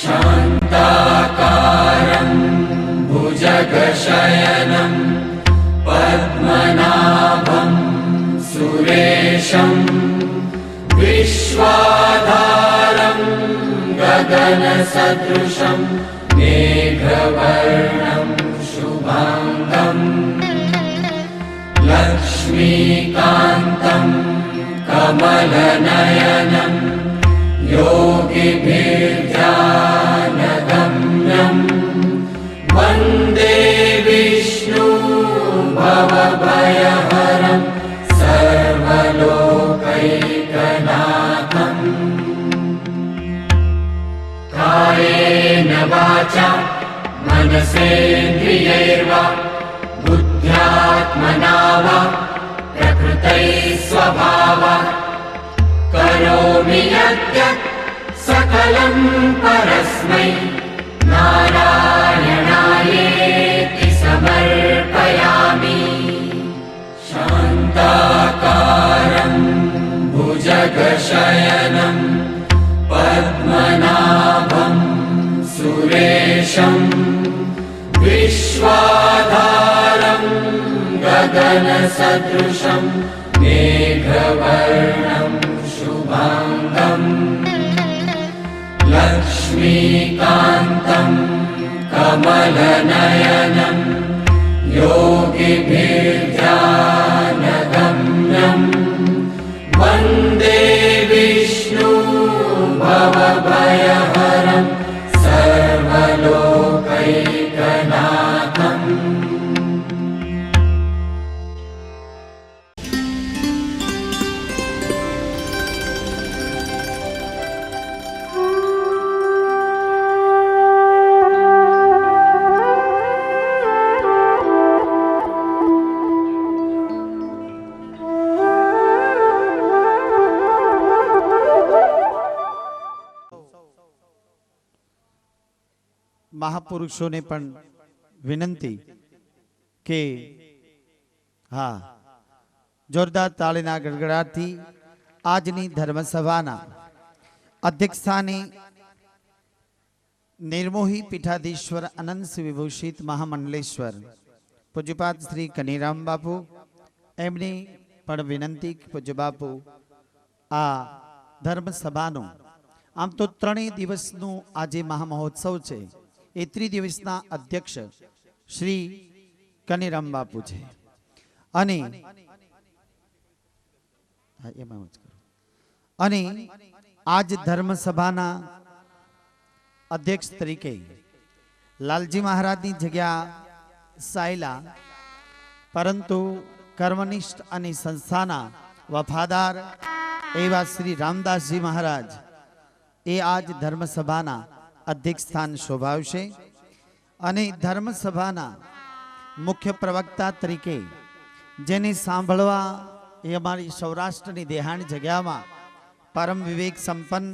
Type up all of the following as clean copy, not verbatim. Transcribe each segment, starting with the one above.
शान्ताकारं भुजगशयनं पद्मनाभं सुरेशं विश्वाधारं गगनसदृशं मेघवर्णं शुभाङ्गं लक्ष्मीकान्तं कमलनयनं योगिभिर्ध्यानगम्यं वन्दे विष्णु भवभयहरं सर्वलोकैकनाथम्। कायेन वाचा मनसेन्द्रियैर्वा बुद्ध्यात्मना वा प्रकृते स्वभावात् करोमि यद्यत् सकलं परस्मै नारायणायेति समर्पयामि। शान्ताकारं भुजगशयनं पद्मनाभं सुरेशं विश्वाधारं गगनसदृशं मेघवर्णं शुभाङ्गं लक्ष्मीकान्तं कमलनयनं योगिभिर्ध्यानगम्यं वन्दे विष्णु भवभयहरं सर्वलोकैकनाथम्। મહાપુરુષોને પણ વિનંતી કે હા જોરદાર તાળીના ગડગડાટથી આજની ધર્મસભાના અધ્યક્ષસ્થાને નિર્મોહી પીઠાધીશ્વર અનંત વિભૂષિત મહામંડલેશ્વર પૂજ્યપાદ શ્રી કનીરામ બાપુ એમની પણ વિનંતી પૂજ્ય બાપુ આ ધર્મસભાનું આમ તો 3 દિવસનું આજે મહામહોત્સવ છે એ 3 દિવસના અધ્યક્ષ શ્રી કનીરામ બાપુ છે અને આજ ધર્મસભાના અધ્યક્ષ તરીકે લાલજી મહારાજની જગ્યા સાયલા પરંતુ કર્મનિષ્ઠ અને સંસ્થાના વફાદાર એવા શ્રી રામદાસજી મહારાજ એ આજ ધર્મસભાના અધ્યક્ષ સ્થાન શોભાવશે અને ધર્મસભાના મુખ્ય પ્રવક્તા તરીકે જેને સાંભળવા એ અમારી સૌરાષ્ટ્રની દેહાણી જગ્યામાં પરમ વિવેક સંપન્ન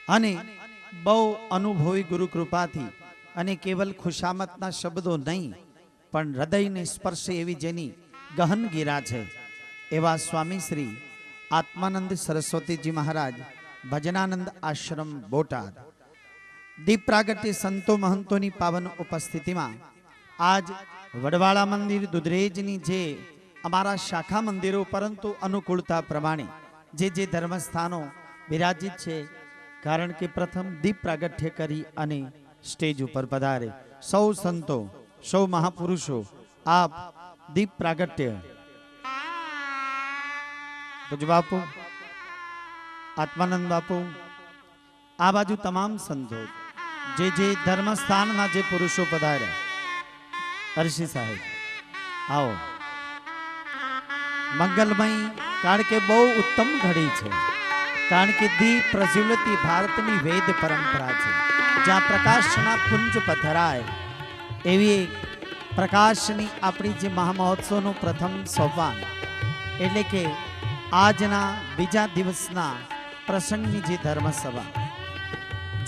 અને બહુ અનુભવી ગુરુ કૃપાથી અને કેવલ ખુશામતના શબ્દો નહીં પણ હૃદયને સ્પર્શે એવી જેની ગહન ગીરા છે એવા સ્વામી શ્રી આત્માનંદ સરસ્વતીજી મહારાજ ભજનાનંદ આશ્રમ બોટાદ દીપ પ્રાગટ્ય સંતો મહંતોની પાવન ઉપસ્થિતિમાં આજ વડવાળા મંદિર દુધરેજની જે અમારા શાખા મંદિરો પરંતુ અનુકૂળતા પ્રમાણે જે ધર્મસ્થાનો બિરાજિત છે કારણ કે પ્રથમ દીપ પ્રાગટ્ય કરી અને સ્ટેજ ઉપર પધારે સૌ સંતો સૌ મહાપુરુષો આપ દીપ પ્રાગટ્ય પૂજ્ય બાપુ આત્માનંદ બાપુ આ બાજુ તમામ સંતો જે ધર્મસ્થાનના જે પુરુષો પધાર્યા હર્ષી સાહેબ આવો મંગલમય કારણ કે બહુ ઉત્તમ ઘડી છે કારણ કે દીપ પ્રજ્વલિત ભારતની વેદ પરંપરા છે જ્યાં પ્રકાશના પુંજ પધરાય એવી પ્રકાશની આપણી જે મહામહોત્સવનું પ્રથમ સોપાન એટલે કે આજના બીજા દિવસના પ્રસંગની જે ધર્મસભા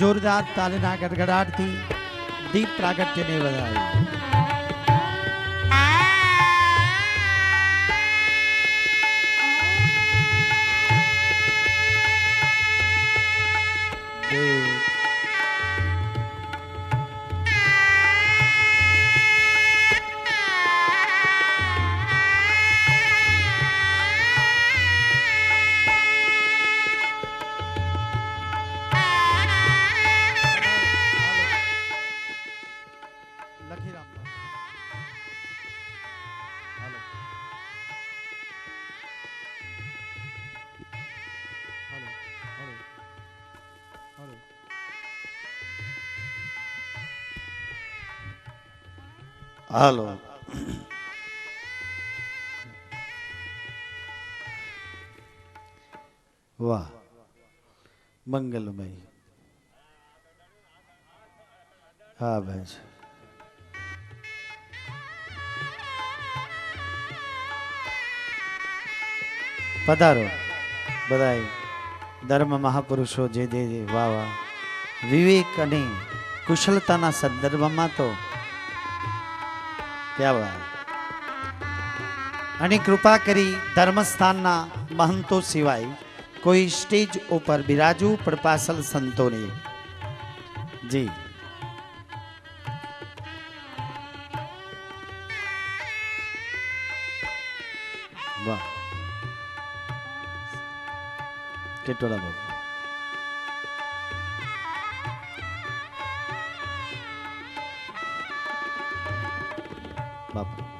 જોરદાર તાલીના ગડગડાટથી દીપ પ્રાગટ્યને વધાવી હાલો વાહ મંગલમય હા ભાઈ પધારો બધાય ધર્મ મહાપુરુષો જે વાહ વાહ વિવેક અને કુશળતાના સંદર્ભમાં તો ક્યાં વાત અને કૃપા કરી ધર્મસ્થાનના મહંતો સિવાય કોઈ સ્ટેજ ઉપર બિરાજુ પડપાસલ સંતોને જી વાહ ટેટોડા બાબુ બાપુ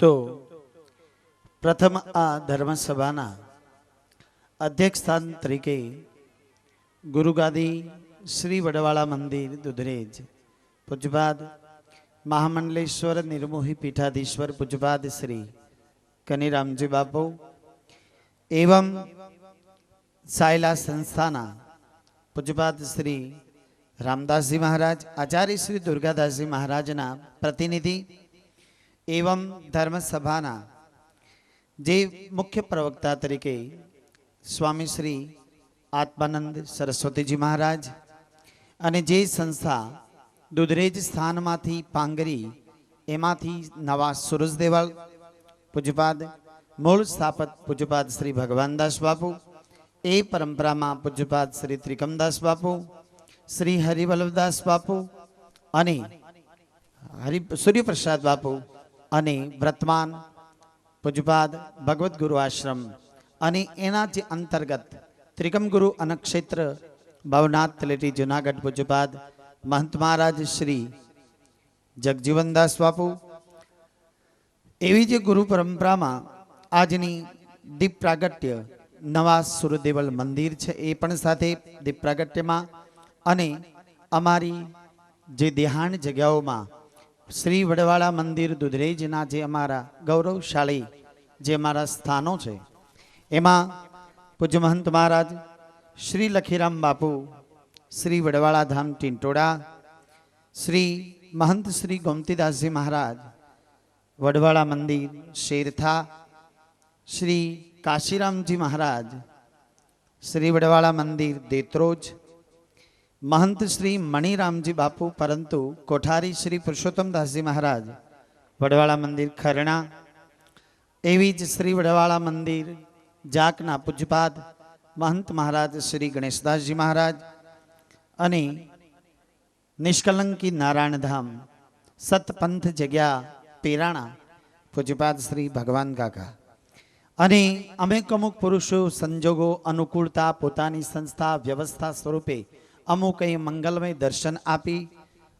તો પ્રથમ આ ધર્મસભાના અધ્યક્ષ સ્થાન તરીકે ગુરુગાદી શ્રી વડવાળા મંદિર દુધરેજ પૂજ્યપાદ મહામંડલેશ્વર નિર્મોહી પીઠાધીશ્વર પૂજ્યપાદ શ્રી કનીરામજી બાપુ એવं સાયલા સંસ્થાના પૂજ્યપાદ શ્રી રામદાસજી મહારાજ આચાર્ય શ્રી દુર્ગાદાસજી મહારાજના પ્રતિનિધિ એવं ધર્મસભાના જે મુખ્ય પ્રવક્તા તરીકે સ્વામી શ્રી આત્માનંદ સરસ્વતીજી મહારાજ અને જે સંસ્થા દુધરેજ સ્થાનમાંથી પાંગરી એમાંથી નવા સુરજદેવળ પૂજ્યપાદ મૂળ સ્થાપક પૂજ્યપાદ શ્રી ભગવાનદાસ બાપુ એ પરંપરામાં પૂજ્યપાદ શ્રી ત્રિકમદાસ બાપુ શ્રી હરિવલ્લભદાસ બાપુ અને સૂર્યપ્રસાદ બાપુ અને વર્તમાન પૂજ્યપાદ ભગવત ગુરુ આશ્રમ અને એના જે અંતર્ગત ત્રિકમ ગુરુ અનક્ષેત્ર ભવનાથ તલેટી જુનાગઢ પૂજ્યપાદ મહંત મહારાજ શ્રી જગજીવનદાસ બાપુ એવી જે ગુરુ પરંપરામાં આજની દીપ પ્રાગટ્ય નવા સુરદેવલ મંદિર છે એ પણ સાથે દીપ પ્રાગટ્યમાં અને અમારી જે દેહાણ જગ્યાઓમાં શ્રી વડવાળા મંદિર દુધરેજના જે અમારા ગૌરવશાળી જે અમારા સ્થાનો છે એમાં પૂજ્ય મહંત મહારાજ શ્રી લખીરામ બાપુ શ્રી વડવાળા ધામ ટીંટોડા શ્રી મહંત શ્રી ગોમતીદાસજી મહારાજ વડવાળા મંદિર શેરથા શ્રી કાશીરામજી મહારાજ શ્રી વડવાળા મંદિર દેત્રોજ महंत श्री मणिरामजी बापू परंतु कोठारी श्री पुरुषोत्तमदासजी महाराज वडवाड़ा मंदिर खरणा एवीज श्री वडवाड़ा मंदिर जाकना पूज्यपाद महंत महाराज श्री गणेशदासजी महाराज अने निष्कलंकी नारायण धाम सतपंथ जग्या पेराणा पूज्यपाद श्री भगवान काका अने अमेक अमुक पुरुषो संजोगो अनुकूलता पोतानी संस्था व्यवस्था स्वरूपे अमुक मंगलमय दर्शन आपी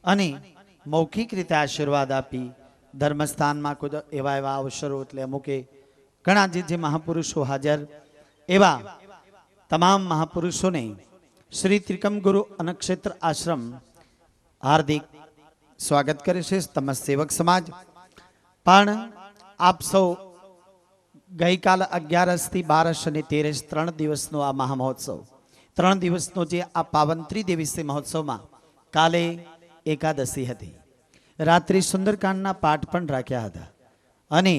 अने मौखिक रीते आशीर्वाद आपी धर्मस्थान में खुद एवा एवा अवसरों एटले अमुके घणा जे महापुरुषों हाजर एवा तमाम महापुरुषों ने શ્રી ત્રિકમ ગુરુ અનક્ષેત્ર આશ્રમ હાર્દિક સ્વાગત કરે છે તમામ સેવક સમાજ. પણ આપ સૌ ગઈકાલ 11 થી 12 અને 13 3 દિવસનો આ મહામહોત્સવ, 3 દિવસનો જે આ પાવન ત્રિદિવસીય મહોત્સવમાં કાલે એકાદશી હતી, રાત્રિ સુંદરકાંડના પાઠ પણ રાખ્યા હતા. અને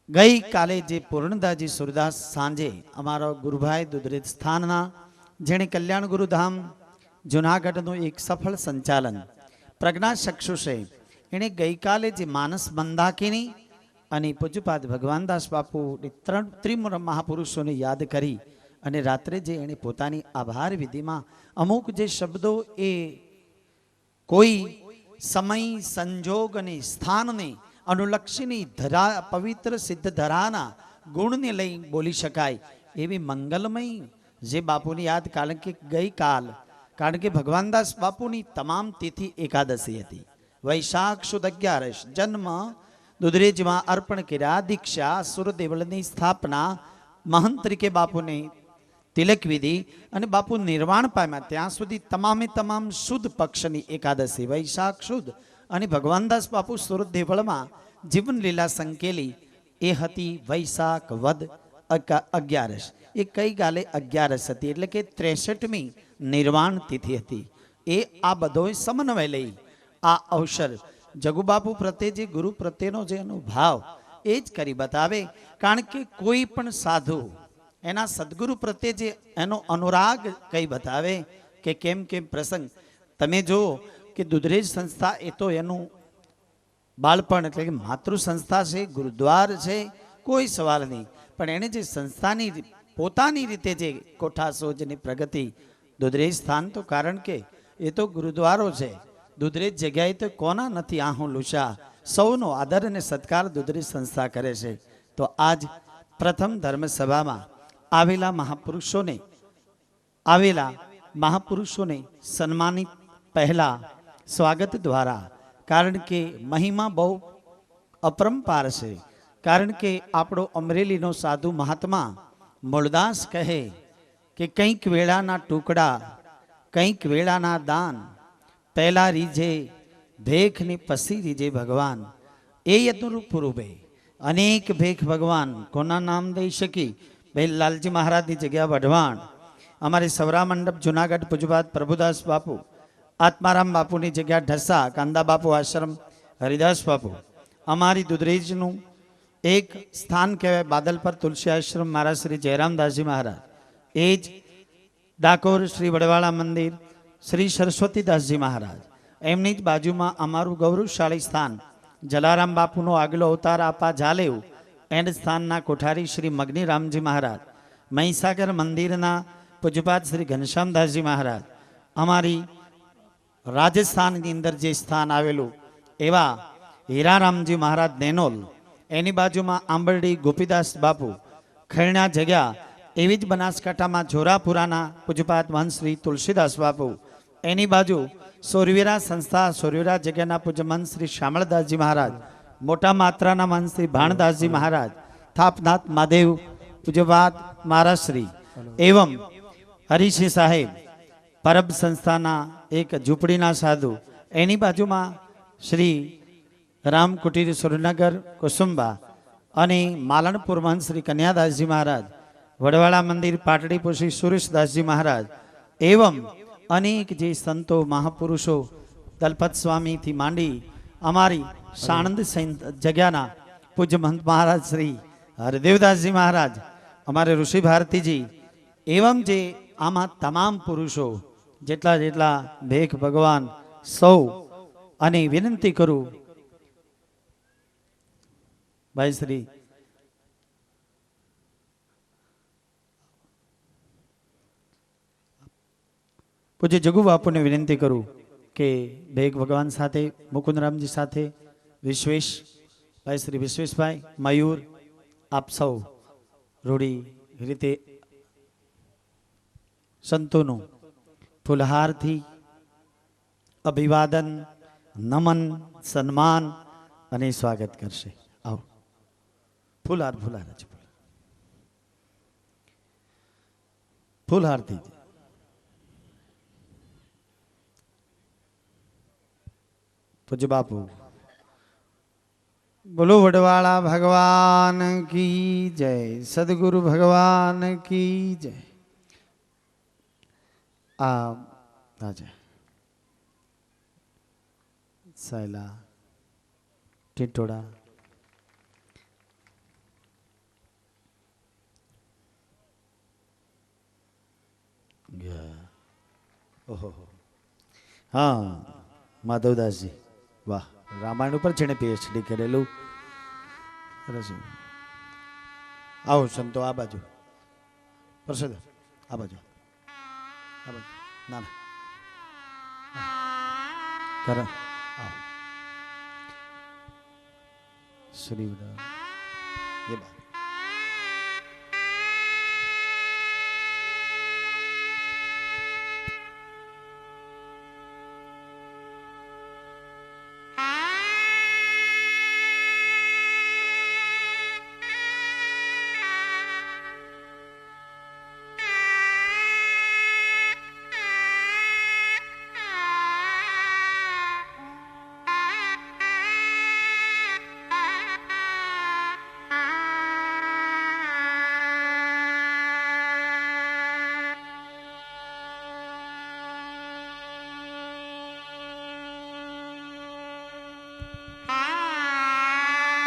ગઈકાલે જે પૂર્ણદાજી સુરદાસ સાંજે અમારો ગુરુભાઈ દુધરેજ સ્થાનના જેણે કલ્યાણ ગુરુધામ જુનાગઢનું એક સફળ સંચાલન પ્રજ્ઞાચક્ષુષે એણે ગઈકાલે જે માનસ મંદાકિની અને પૂજ્યપાદ ભગવાનદાસ બાપુ ત્રિમૂર્ત મહાપુરુષોને યાદ કરી અને રાત્રે જે એણે પોતાની આભાર વિધિમાં અમુક જે શબ્દો એ કોઈ સમય સંજોગ અને સ્થાનને અનુલક્ષીની ધરા પવિત્ર સિદ્ધ ધરાના ગુણને લઈ બોલી શકાય એવી મંગલમય જે બાપુની યાદ, કારણ કે ગઈકાલ કારણ કે ભગવાનદાસ બાપુની તમામ તિથિ એકાદશી હતી. વૈશાખ સુદ 11 જન્મ દુધરેજમાં અર્પણ કર્યા, દીક્ષા સુરદેવળની સ્થાપના, મહંત તરીકે બાપુને તિલક વિધિ અને બાપુ નિર્વાણ પામ્યા ત્યાં સુધી તમામે તમામ શુદ્ધ પક્ષની એકાદશી વૈશાખ શુદ્ધ અને ભગવાનદાસ બાપુ સુરદેવળમાં જીવન લીલા સંકેલી એ હતી વૈશાખ વદ 11. એ કઈ ગાલે 11 હતી, એટલે કે 63મી નિર્વાણ તિથિ હતી. એ આ બધો સમન્વય લઈ આ અવસર જગુબાપુ પ્રત્યે જે ગુરુ પ્રત્યેનો જે અનુભાવ એ જ કરી બતાવે. કારણ કે કોઈ પણ સાધુ એના સદગુરુ પ્રત્યે જે એનો અનુરાગ કઈ બતાવે કે કેમ કેમ પ્રસંગ. તમે જો કે દુધરેજ સંસ્થા એ તો એનું બાળપણ એટલે કે માતૃ સંસ્થા છે, ગુરુદ્વાર છે, કોઈ સવાલ નહીં. પણ એણે જે સંસ્થાની પોતાની રીતે જે કોઠાસો જેની પ્રગતિ દુધરેજ સ્થાન તો કારણ કે એ તો ગુરુદ્વારો છે. દુધરેજ જગ્યાએ તો કોના નથી આહું લુશા, સૌનો આદર અને સત્કાર દુધરેજ સંસ્થા કરે છે. તો આજ પ્રથમ ધર્મસભામાં આવેલા મહાપુરુષોને સન્માનિત પહેલા સ્વાગત દ્વારા, કારણ કે મહિમા બહુ અપરંપાર છે. કારણ કે આપણો અમરેલીનો સાધુ મહાત્મા મૂળદાસ કહે કે કંઈક વેળાના ટુકડા કંઈક વેળાના દાન, પહેલા રીજે ભેખની પછી રીજે ભગવાન. એ અનુરૂપ રૂપે અનેક ભેખ ભગવાન કોના નામ દઈ શકી. ભાઈ લાલજી મહારાજની જગ્યા વઢવાણ, અમારે સૌરા મંડપ જુનાગઢ પૂજ્યપાદ પ્રભુદાસ બાપુ, આત્મારામ બાપુની જગ્યા ઢસા, કાંદા બાપુ આશ્રમ હરિદાસ બાપુ, અમારી દુધરેજનું એક સ્થાન કહેવાય બાદલ પર તુલસી આશ્રમ મહારાજ શ્રી જયરામદાસજી મહારાજ, એ જ ડાકોર શ્રી વડવાળા મંદિર શ્રી સરસ્વતીદાસજી મહારાજ, એમની જ બાજુમાં અમારું ગૌરવશાળી સ્થાન જલારામ બાપુનો આગલો અવતાર આપા જાલેવ એન્ડ સ્થાનના કોઠારી શ્રી મગનીરામજી મહારાજ, મહીસાગર મંદિરના પૂજ્યપાદ શ્રી ઘનશ્યામદાસજી મહારાજ, અમારી રાજસ્થાનની અંદર જે સ્થાન આવેલું એવા હીરારામજી મહારાજ નેનોલ, એની બાજુમાં આંબરડી ગોપીદાસ બાપુ ખૈણા જગ્યા, એવી જ બનાસકાંઠામાં જોરાપુરાના પૂજ્યપાદ મહંત શ્રી તુલસીદાસ બાપુ, એની બાજુ સોરવીરા સંસ્થા સોરવીરા જગ્યાના પૂજ્ય મહંત શ્રી શામળદાસજી મહારાજ, મોટા માત્રાના મહંત શ્રી ભાણદાસજી મહારાજ, થાપનાથ મહાદેવ પૂજ્યપાદ મહારાજ શ્રી એવં હરિસિંહ સાહેબ પરબ સંસ્થાના એક ઝૂંપડીના સાધુ, એની બાજુમાં શ્રી રામ કુટીર સુરનગર કુસુંબા અને માલણપુર મહંત શ્રી કન્યાદાસજી મહારાજ, વડવાળા મંદિર પાટડીપુર શ્રી સુરેશદાસજી મહારાજ, એવં અનેક જે સંતો મહાપુરુષો દલપત સ્વામીથી માંડી અમારી સાણંદ જગ્યાના પૂજ્ય મહંત મહારાજ શ્રી હરદેવદાસજી મહારાજ, અમારે ઋષિ ભારતીજી, એવં જે આમાં તમામ પુરુષો જેટલા જેટલા ભેખ ભગવાન સૌ, અને વિનંતી કરું ભાઈ શ્રી પૂજ્ય જગુ બાપુને વિનંતી કરું કે ભેખ ભગવાન સાથે મુકુંદરામજી સાથે વિશ્વેશ ભાઈ શ્રી વિશ્વેશભાઈ મયુર, આપ સૌ રૂઢી રીતે સંતોનું ફુલહારથી અભિવાદન, નમન, સન્માન અને સ્વાગત કરશે. આવો ફુલહાર ફુલહાર જ ફુલહારથી પૂજ્ય બાપુ બોલો વડવાળા ભગવાન કી જય, સદગુરુ ભગવાન કી જય. આજે સાયલા ટીટોડા ઓહો હા માધવદાસજી વાહ, રામાયણ ઉપર જેણે પીએચડી કરેલું. આવો સંતો આ બાજુ, પ્રસાદ આ બાજુ, આ બાજુ. ના ના કર આવો શ્રી એ બાજુ.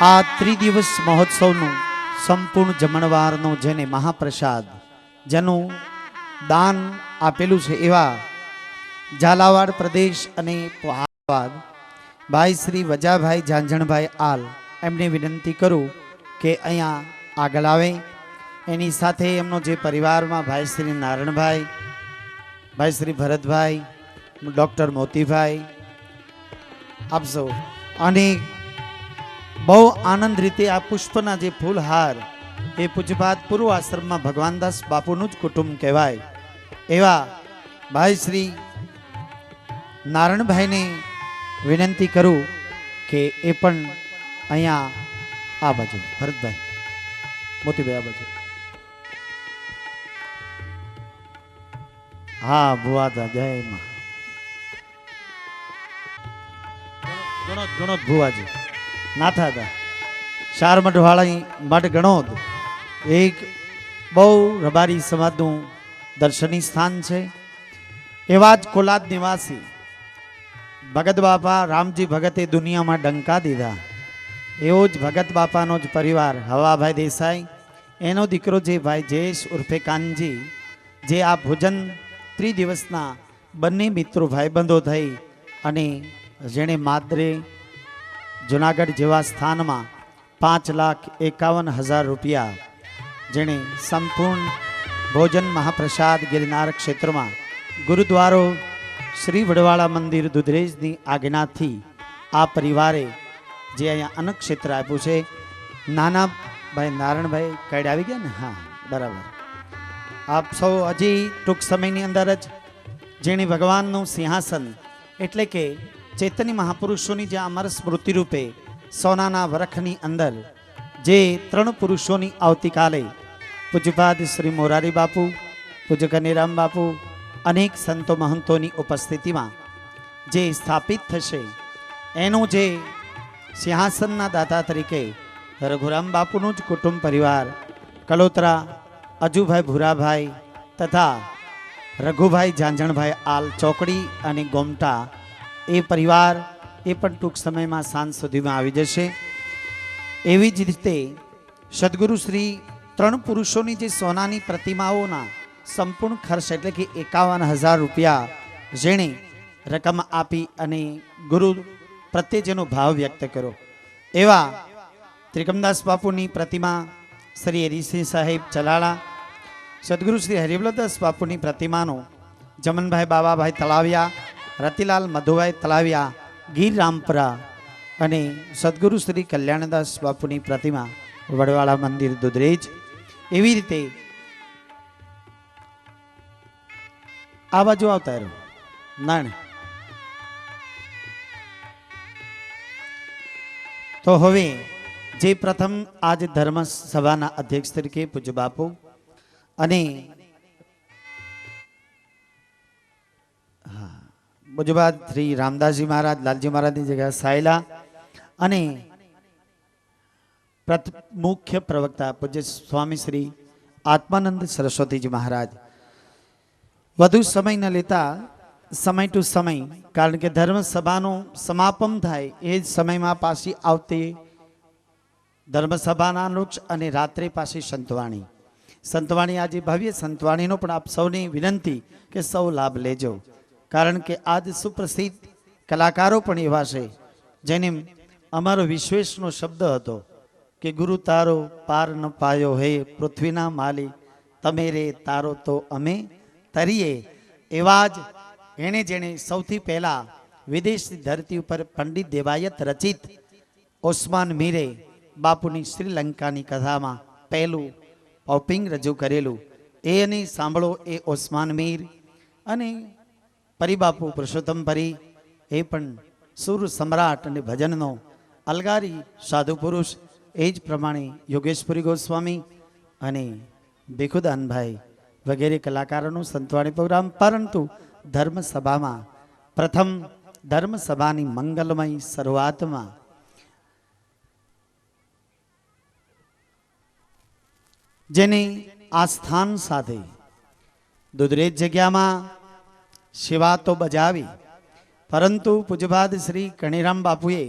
આ ત્રિદિવસ મહોત્સવનું સંપૂર્ણ જમણવારનું જેને મહાપ્રસાદ જેનું દાન આપેલું છે એવા ઝાલાવાડ પ્રદેશ અને પહાડવાદ ભાઈ શ્રી વજાભાઈ ઝાંઝણભાઈ આલ એમને વિનંતી કરું કે અહીંયા આગળ આવે. એની સાથે એમનો જે પરિવારમાં ભાઈ શ્રી નારણભાઈ, ભાઈ શ્રી ભરતભાઈ, ડૉક્ટર મોતીભાઈ, આપ સૌ અને બહુ આનંદ રીતે આ પુષ્પના જે ફૂલહાર એ પૂજ્યપાદ પૂર્વ આશ્રમમાં ભગવાનદાસ બાપુનું જ કુટુંબ કહેવાય એવા ભાઈ શ્રી નારણભાઈને વિનંતી કરું કે એ પણ અહીંયા આ બાજુ, ભરતભાઈ મોતીભાઈ આ બાજુ. હા ભુવાદા જય માં ગણોદ ભુવાજી નાથા હતા શાર મઢવાળા મઢ ગણોદ એક બહુ રબારી સમાજનું દર્શનીય સ્થાન છે. એવા જ કોલાદ નિવાસી ભગત બાપા રામજી ભગતે દુનિયામાં ડંકા દીધા એવો જ ભગત બાપાનો જ પરિવાર હવાભાઈ દેસાઈ, એનો દીકરો જે ભાઈ જયેશ ઉર્ફે કાનજી, જે આ ભોજન ત્રિદિવસના બંને મિત્રો ભાઈબંધો થઈ અને જેણે માદરે જુનાગઢ જેવા સ્થાનમાં 5,51,000 રૂપિયા જેણે સંપૂર્ણ ભોજન મહાપ્રસાદ ગિરનાર ક્ષેત્રમાં ગુરુદ્વારો શ્રી વડવાળા મંદિર દુધરેજની આજ્ઞાથી આ પરિવારે જે અહીંયા અન્નક્ષેત્ર આપ્યું છે. નાના ભાઈ નારણભાઈ કઈડ આવી ગયા ને? હા બરાબર. આપ સૌ હજી ટૂંક સમયની અંદર જ જેણે ભગવાનનું સિંહાસન એટલે કે ચૈતન્ય મહાપુરુષોની જે અમર સ્મૃતિ રૂપે સોનાના વરખની અંદર જે 3 પુરુષોની આવતીકાલે પૂજ્યપાદ શ્રી મોરારી બાપુ, પૂજ્ય કનીરામ બાપુ, અનેક સંતો મહંતોની ઉપસ્થિતિમાં જે સ્થાપિત થશે એનું જે સિંહાસનના દાતા તરીકે રઘુરામ બાપુનું જ કુટુંબ પરિવાર કલોતરા અજુભાઈ ભૂરાભાઈ તથા રઘુભાઈ ઝાંઝણભાઈ આલ ચોકડી અને ગોમટા એ પરિવાર એ પણ ટૂંક સમયમાં સાંજ સુધીમાં આવી જશે. એવી જ રીતે સદગુરુ શ્રી 3 પુરુષોની જે સોનાની પ્રતિમાઓના સંપૂર્ણ ખર્ચ એટલે કે 51,000 રૂપિયા જેણે રકમ આપી અને ગુરુ પ્રત્યે જેનો ભાવ વ્યક્ત કર્યો એવા ત્રિકમદાસ બાપુની પ્રતિમા શ્રી હરિસિંહ સાહેબ ચલાળા, સદગુરુ શ્રી હરિવલ્લભદાસ બાપુની પ્રતિમાનો જમનભાઈ બાબાભાઈ તળાવિયા, રતિલાલ મધુભાઈ તળાવિયા ગીર રામપરા અને સદગુરુ શ્રી કલ્યાણદાસ બાપુની પ્રતિમા વડવાળા મંદિર દુધરેજ. એવી રીતે આ બાજુ આવતા રહ્યો નાણ. તો હવે જે પ્રથમ આજ ધર્મ સભાના અધ્યક્ષ તરીકે પૂજ્ય બાપુ અને પૂજ્યપાદ શ્રી રામદાસજી મહારાજ લાલજી મહારાજની જગ્યા સાયલા અને મુખ્ય પ્રવક્તા પૂજ્ય સ્વામી શ્રી આત્માનંદ સરસ્વતીજી મહારાજ વધુ સમય ન લેતા સમય ટુ સમય, કારણ કે ધર્મ સભાનું સમાપન થાય એ જ સમયમાં પાછી આવતી ધર્મસભાના વૃક્ષ અને રાત્રે પાછી સંતવાણી આજે ભવ્ય સંતવાણીનો પણ આપ સૌની વિનંતી કે સૌ લાભ લેજો, કારણ કે આજ સુપ્રસિદ્ધ કલાકારો પણ એવા છે જેને અમારો વિશ્વેશનો શબ્દ હતો કે ગુરુ તારો પાર ન પાયો હે પૃથ્વીના માલી, તમે રે તારો તો અમે તરીએ. એવા જ જેણે સૌથી પહેલા વિદેશની ધરતી ઉપર પંડિત દેવાયત રચિત ઓસ્માન મીરે બાપુની શ્રીલંકાની કથામાં પહેલું પોપિંગ રજૂ કરેલું એને સાંભળો. એ ઓસ્માન મીર અને પરિબાપુ પુરુષોત્તમ પરી એ પણ સુર સમ્રાટ અને ભજનનો અલગારી સાધુ પુરુષ, એ જ પ્રમાણે યોગેશપુરી ગોસ્વામી અને ભીખુદાનભાઈ વગેરે કલાકારોનું સંતવાણી પ્રોગ્રામ. પરંતુ ધર્મસભામાં પ્રથમ ધર્મસભાની મંગલમય શરૂઆતમાં જેને આ સ્થાન સાથે દુધરેજ જગ્યામાં સેવા તો બજાવી, પરંતુ પૂજ્યપાદ શ્રી કણીરામ બાપુએ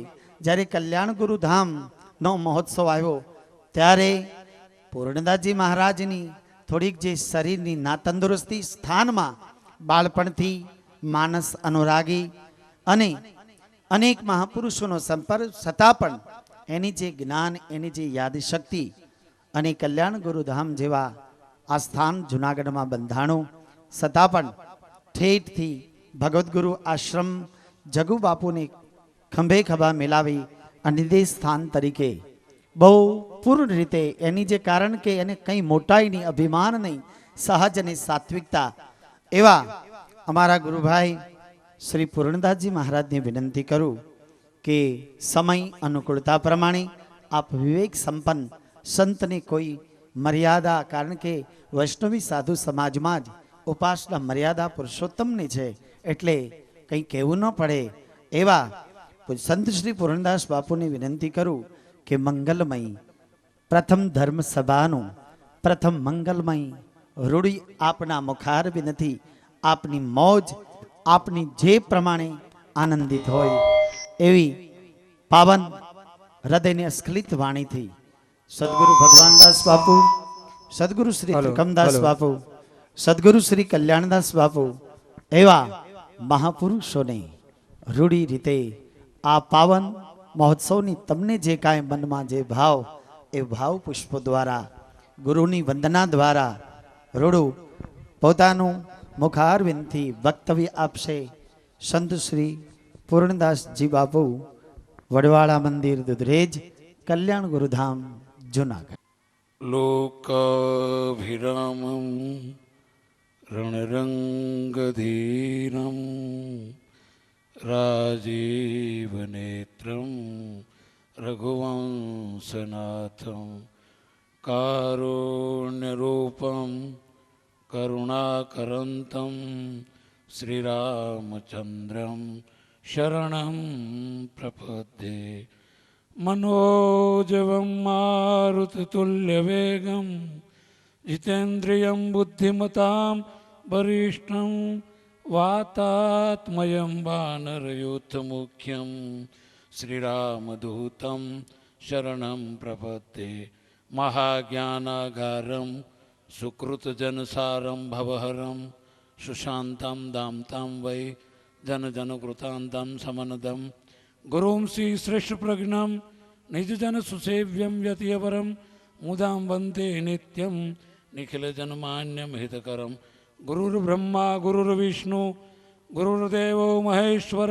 જ્યારે કલ્યાણ ગુરુધામનો મહોત્સવ આવ્યો ત્યારે પૂર્ણદાસજી મહારાજની થોડીક જે શરીરની ના તંદુરસ્તી સ્થાનમાં બાળપણથી માનસ અનુરાગી અને અનેક મહાપુરુષોનો સંપર્ક છતાં પણ એની જે જ્ઞાન, એની જે યાદ શક્તિ અને કલ્યાણ ગુરુધામ જેવા આ સ્થાન જુનાગઢમાં બંધાણું છતાં પણ ઠેઠથી ભગવદ્ ગુરુ આશ્રમ જગુ બાપુને ખંભે ખભા મિલાવી અને તે સ્થાન તરીકે બહુ પૂર્ણ રીતે એની જે કારણ કે એને કંઈ મોટાઈ નહીં, અભિમાન નહીં, સહજ અને સાત્વિકતા એવા અમારા ગુરુભાઈ શ્રી પૂર્ણદાસજી મહારાજને વિનંતી કરું કે સમય અનુકૂળતા પ્રમાણે આપ વિવેક સંપન્ન સંતને કોઈ મર્યાદા, કારણ કે વૈષ્ણવી સાધુ સમાજમાં જ ઉપાસના મર્યાદા પુરુષોત્તમની છે એટલે કંઈ કહેવું ન પડે એવા સંત શ્રી પૂર્ણદાસ બાપુને વિનંતી કરું કે મંગલમય પ્રથમ ધર્મ સભાનું પ્રથમ મંગલમય રૂડી આપના મુખારબી નથી, આપની મોજ આપની જે પ્રમાણે આનંદિત હોય એવી પાવન હૃદયને સ્ખલિત વાણીથી સદગુરુ ભગવાનદાસ બાપુ, સદગુરુ શ્રી ત્રિકમદાસ બાપુ, સદગુરુ શ્રી કલ્યાણદાસ બાપુ એવા મહાપુરુષોને રૂડી રીતે આ પાવન મહોત્સવની તમને જે કાંઈ મનમાં જે ભાવ એ ભાવ પુષ્પો દ્વારા ગુરુની વંદના દ્વારા રૂડું પોતાનું મુખારવિંદથી વક્તવ્ય આપશે સંત શ્રી પૂર્ણદાસજી બાપુ, વડવાળા મંદિર દુધરેજ, કલ્યાણ ગુરુધામ, જુનાગઢ. લોકાભિરામં રણરંગધીરમ રાજીવનેત્રમ રઘુવંશનાથમ કારુણ્યરૂપમ કરુણાકરંતમ શ્રીરામચંદ્રમ શરણં પ્રપદ્યે. मनोजवं मारुततुल्यवेगं जितेन्द्रियं बुद्धिमतां वरिष्ठं वातात्मयं वानरयूथमुख्यं श्रीरामदूतं शरणं प्रपद्ये. महाज्ञानागारं सुकृतजनसारं भवहरं सुशान्तं दाम्तां वै जनजनकृतान्तं समनदं गुरुं श्री श्रेष्ठ प्रज्ञं निजजन सुसेव्यं यतिवरं मुदां वन्दे नित्यं निखिलजनमान्यं हितकरं. गुरुर्ब्रह्मा गुरुर्विष्णु गुरुर्देवो महेश्वर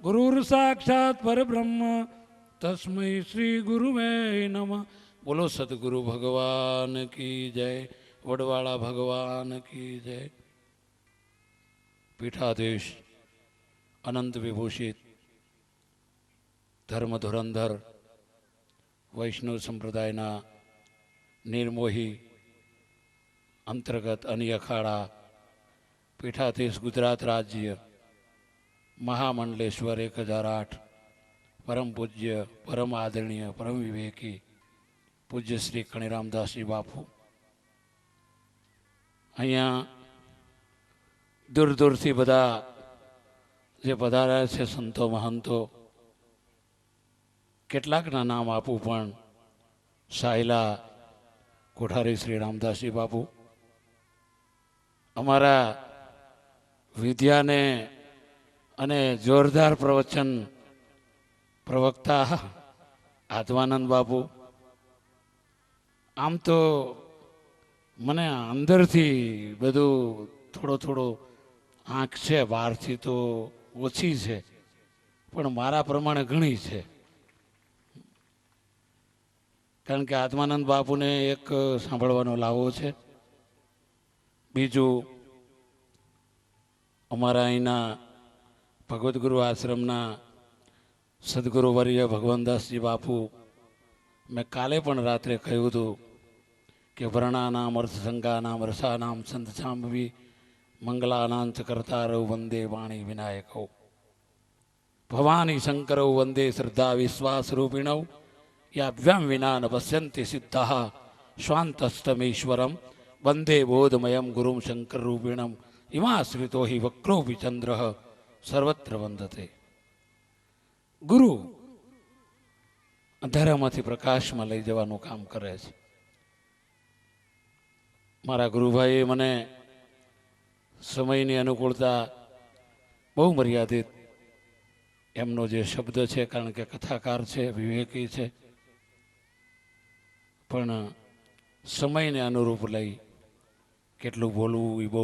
गुरुर्साक्षात् परब्रह्म तस्मै श्री गुरुवे नमः. बोलो सदगुरु भगवान की जय, वडवाड़ा भगवान की जय. पीठाधीश अनंत विभूषित धर्म धुरंधर वैष्णव संप्रदायना निर्मोही अंतर्गत अनी अखाड़ा पीठाधीश गुजरात राज्य મહામંડલેશ્વર 1008 પરમ પૂજ્ય પરમ આદરણીય પરમ વિવેકી પૂજ્ય શ્રી કણીરામદાસજી બાપુ અહીંયા દૂર દૂરથી બધા જે પધાર્યા છે સંતો મહંતો, કેટલાકના નામ આપું પણ સાયલા કોઠારી શ્રી રામદાસજી બાપુ, અમારા વિદ્યાને અને જોરદાર પ્રવચન પ્રવક્તા આત્માનંદ બાપુ. આમ તો મને અંદરથી બધું થોડો આંખ છે, બહારથી તો ઓછી છે, પણ મારા પ્રમાણે ઘણી છે. કારણ કે આત્માનંદ બાપુને એક સાંભળવાનો લાવો છે. બીજું અમારા અહીંના ભગવદ્ ગુરુ આશ્રમના સદગુરુવર્ય ભગવાનદાસજી બાપુ, મેં કાલે પણ રાત્રે કહ્યું હતું કે વર્ણાનામ અર્થસંગાનામ રસાનામ સંતસાંભવી મંગલાનાંચ કરતારવ વંદે વાણી વિનાયકૌ ભવાની શંકરૌ વંદે શ્રદ્ધા વિશ્વાસ રૂપિણૌ યાભ્યામ વિના ન પશ્યંતિ સિદ્ધા સ્વાંતસ્તમેશ્વરમ વંદે બોધમયમ ગુરુમ શંકર રૂપિણમ ઇમાશ્રિતો હિ વક્રોપી ચંદ્ર સર્વત્ર વંદતે. ગુરુ અંધારામાંથી પ્રકાશમાં લઈ જવાનું કામ કરે છે. મારા ગુરુભાઈએ મને સમયની અનુકૂળતા બહુ મર્યાદિત એમનો જે શબ્દ છે, કારણ કે કથાકાર છે, વિવેકી છે, પણ સમયને અનુરૂપ લઈ કેટલું બોલવું એ બહુ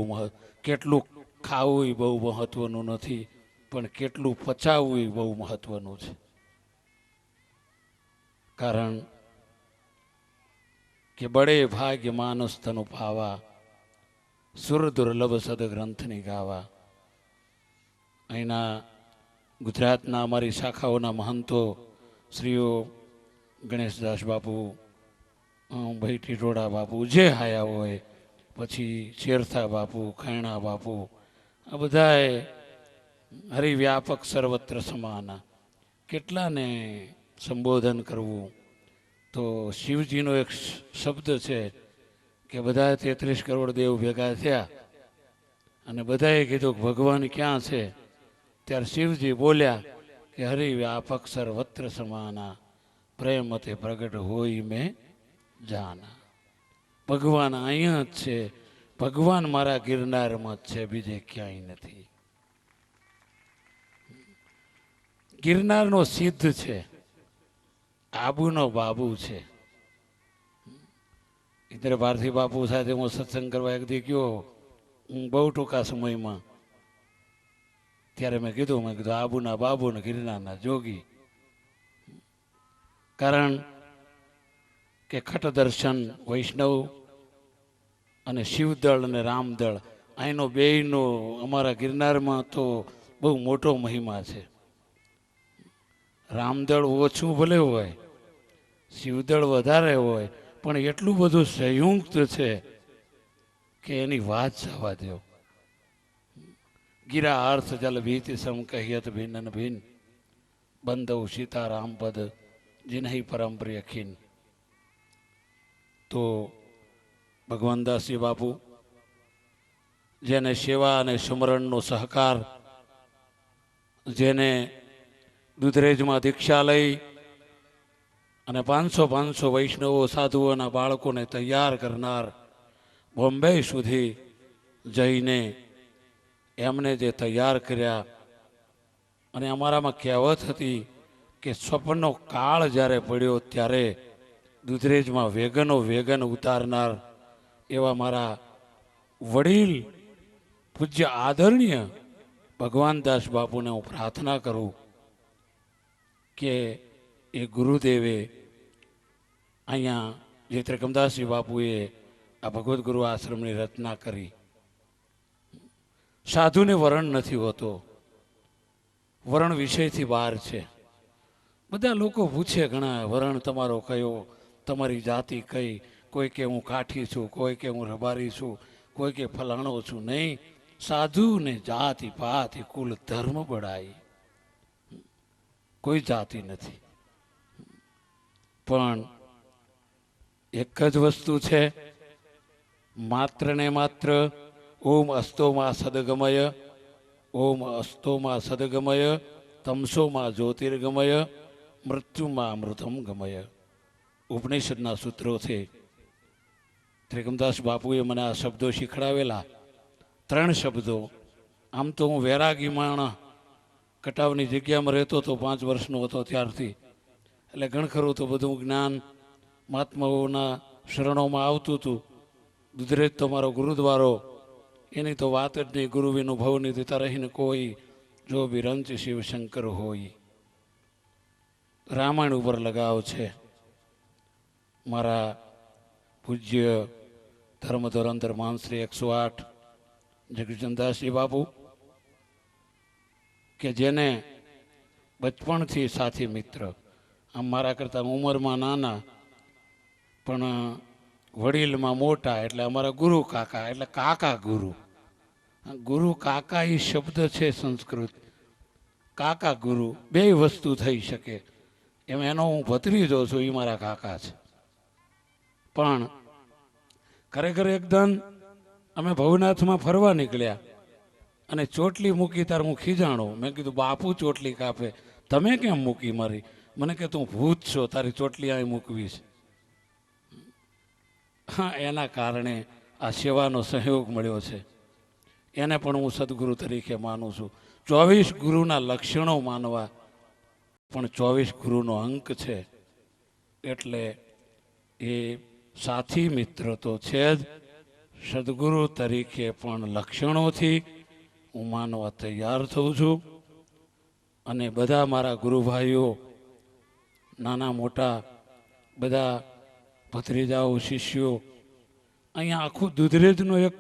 કેટલું ખાવું એ બહુ મહત્વનું નથી, પણ કેટલું પચાવવું એ બહુ મહત્વનું છે. કારણ કે બડે ભાગ્ય માનસ તનુ પાવા સુર દુર્લભ સદગ્રંથની ગાવા. અહીંના ગુજરાતના અમારી શાખાઓના મહંતો શ્રીઓ ગણેશદાસ બાપુ, ભાઈ ટીટોડા બાપુ, જે હાયા હોય, પછી શેરથા બાપુ, ખૈણા બાપુ, આ બધાએ હરિવ્યાપક સર્વત્ર સમાના. કેટલાને સંબોધન કરવું? તો શિવજીનો એક શબ્દ છે કે બધા 33 કરોડ દેવ ભેગા થયા અને બધાએ કીધું કે ભગવાન ક્યાં છે? ત્યારે શિવજી બોલ્યા કે હરિવ્યાપક સર્વત્ર સમાના પ્રેમતે પ્રગટ હોય મેં જાના. ભગવાન અહીંયા જ છે, ભગવાન મારા ગિરનારમાં જ છે, બીજે ક્યાંય નથી. ગિરનારનો સિદ્ધ છે, આબુનો બાબુ છે. ઇન્દ્ર ભારતી બાપુ સાથે હું સત્સંગ કરવા એક દી ગયો, બહુ ટૂંકા સમયમાં. ત્યારે મેં કીધું આબુના બાબુ ને ગિરનારના જોગી. કારણ કે ખટ દર્શન વૈષ્ણવ અને શિવદળ અને રામદળ, અહીંનો બેયનો અમારા ગિરનારમાં તો બહુ મોટો મહિમા છે. રામદળ ઓછું ભલે હોય, શિવદળ વધારે હોય, પણ એટલું બધું સંયુક્ત છે કે એની વાત જવા દો. ગિરા અર્થ જલ ભીતિ સમ કહિયત ભિન્ન ભિન્ન બંધવ સીતારામ પદ जिन्हीं परम प्रिय खीन. तो ભગવાનદાસજી બાપુ જેને સેવા અને સ્મરણનો સહકાર, જેને દુધરેજમાં દીક્ષા લઈ અને 500 વૈષ્ણવો સાધુઓના બાળકોને તૈયાર કરનાર, બોમ્બે સુધી જઈને એમને જે તૈયાર કર્યા. અને અમારામાં કહેવત હતી કે સ્વપ્નનો કાળ જ્યારે પડ્યો ત્યારે દુધરેજમાં વેગન ઉતારનાર એવા મારા વડીલ પૂજ્ય આદરણીય ભગવાનદાસ બાપુને હું પ્રાર્થના કરું કે એ ગુરુદેવે અહીંયા જે ત્રિકમદાસજી બાપુએ આ ભગવદ્ ગુરુ આશ્રમની રચના કરી. સાધુને વરણ નથી હોતો, વરણ વિષયથી બહાર છે. બધા લોકો પૂછે ઘણા, વરણ તમારો કયો, તમારી જાતિ કઈ? કોઈ કે હું કાઠી છું, કોઈ કે હું રબારી છું, કોઈ કે ફલાણો છું. નહીં, સાધુ ને જાતિ પાતિ કુલ ધર્મ બળાઈ. કોઈ જાતિ નથી, પણ એક જ વસ્તુ છે, માત્ર ને માત્ર ઓમ અસ્તોમાં સદગમય, ઓમ અસ્તોમાં સદગમય, તમસોમાં જ્યોતિર્ગમય, મૃત્યુમાં અમૃતમ ગમય. ઉપનિષદના સૂત્રો છે. ત્રિકમદાસ બાપુએ મને આ શબ્દો શીખડાવેલા. 3 શબ્દો. આમ તો હું વૈરાગી માણા, કટાવની જગ્યામાં રહેતો તો 5 વર્ષનો હતો ત્યારથી, એટલે ઘણખરું તો બધું જ્ઞાન મહાત્માઓના શરણોમાં આવતું હતું. દુધરેજ તો મારો ગુરુદ્વારો, એની તો વાત જ નહીં. ગુરુ વિનું ભવ નિધિ રહીને કોઈ, જો બિરંચ શિવ શંકર હોય. રામાયણ ઉપર લગાવ છે. મારા પૂજ્ય ધર્મ ધોરંધર માનશ્રી 108 જગજીવનદાસજી બાપુ, કે જેને બચપણથી સાથી મિત્ર, આમ મારા કરતાં ઉંમરમાં નાના પણ વડીલમાં મોટા, એટલે અમારા ગુરુ કાકા, એટલે કાકા ગુરુ. ગુરુ કાકા એ શબ્દ છે સંસ્કૃત. કાકા ગુરુ બે વસ્તુ થઈ શકે એમ. એનો હું ભત્રીજો છું, એ મારા કાકા છે. પણ ખરેખર એકદમ અમે ભવનાથમાં ફરવા નીકળ્યા અને ચોટલી મૂકી ત્યારે હું ખીજાણો. મેં કીધું બાપુ ચોટલી કાપે, તમે કેમ મૂકી મારી? મને કે તું ભૂત છો, તારી ચોટલી અહીં મૂકવી છે. હા, એના કારણે આ સેવાનો સહયોગ મળ્યો છે. એને પણ હું સદગુરુ તરીકે માનું છું. 24 ગુરુના લક્ષણો માનવા, પણ 24 ગુરુનો અંક છે. એટલે એ સાથી મિત્ર તો છે જ, સદગુરુ તરીકે પણ લક્ષણોથી હું માનવા તૈયાર થઉં છું. અને બધા મારા ગુરુભાઈઓ, નાના મોટા બધા ભત્રીજાઓ, શિષ્યો, અહીંયા આખું દુધરેજનું એક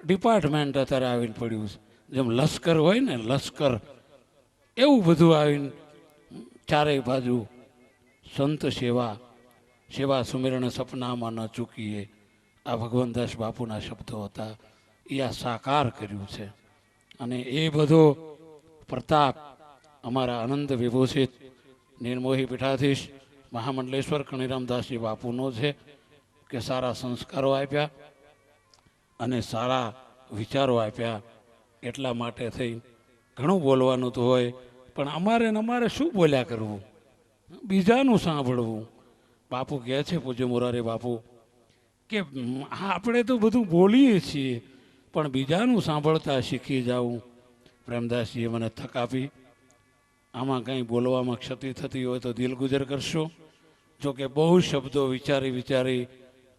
ડિપાર્ટમેન્ટ અત્યારે આવીને પડ્યું છે. જેમ લશ્કર હોય ને, લશ્કર, એવું બધું આવીને ચારેય બાજુ સંત સેવા, સેવા સુમિરણ સપનામાં ન ચૂકીએ, આ ભગવાનદાસ બાપુના શબ્દો હતા. એ આ સાકાર કર્યું છે. અને એ બધો પ્રતાપ અમારા આનંદ વિભૂષિત નિર્મોહી પીઠાધીશ મહામંડલેશ્વર કણીરામદાસજી બાપુનો છે, કે સારા સંસ્કારો આપ્યા અને સારા વિચારો આપ્યા. એટલા માટે થઈ ઘણું બોલવાનું તો હોય, પણ અમારે શું બોલ્યા કરવું, બીજાનું સાંભળવું. બાપુ કહે છે, પૂજ્ય મોરારી બાપુ, કે આપણે તો બધું બોલીએ છીએ, પણ બીજાનું સાંભળતા શીખી જાઉં. પ્રેમદાસજીએ મને તક આપી. આમાં કંઈ બોલવામાં ક્ષતિ થતી હોય તો દિલ ગુજર કરશો. જો કે બહુ શબ્દો વિચારી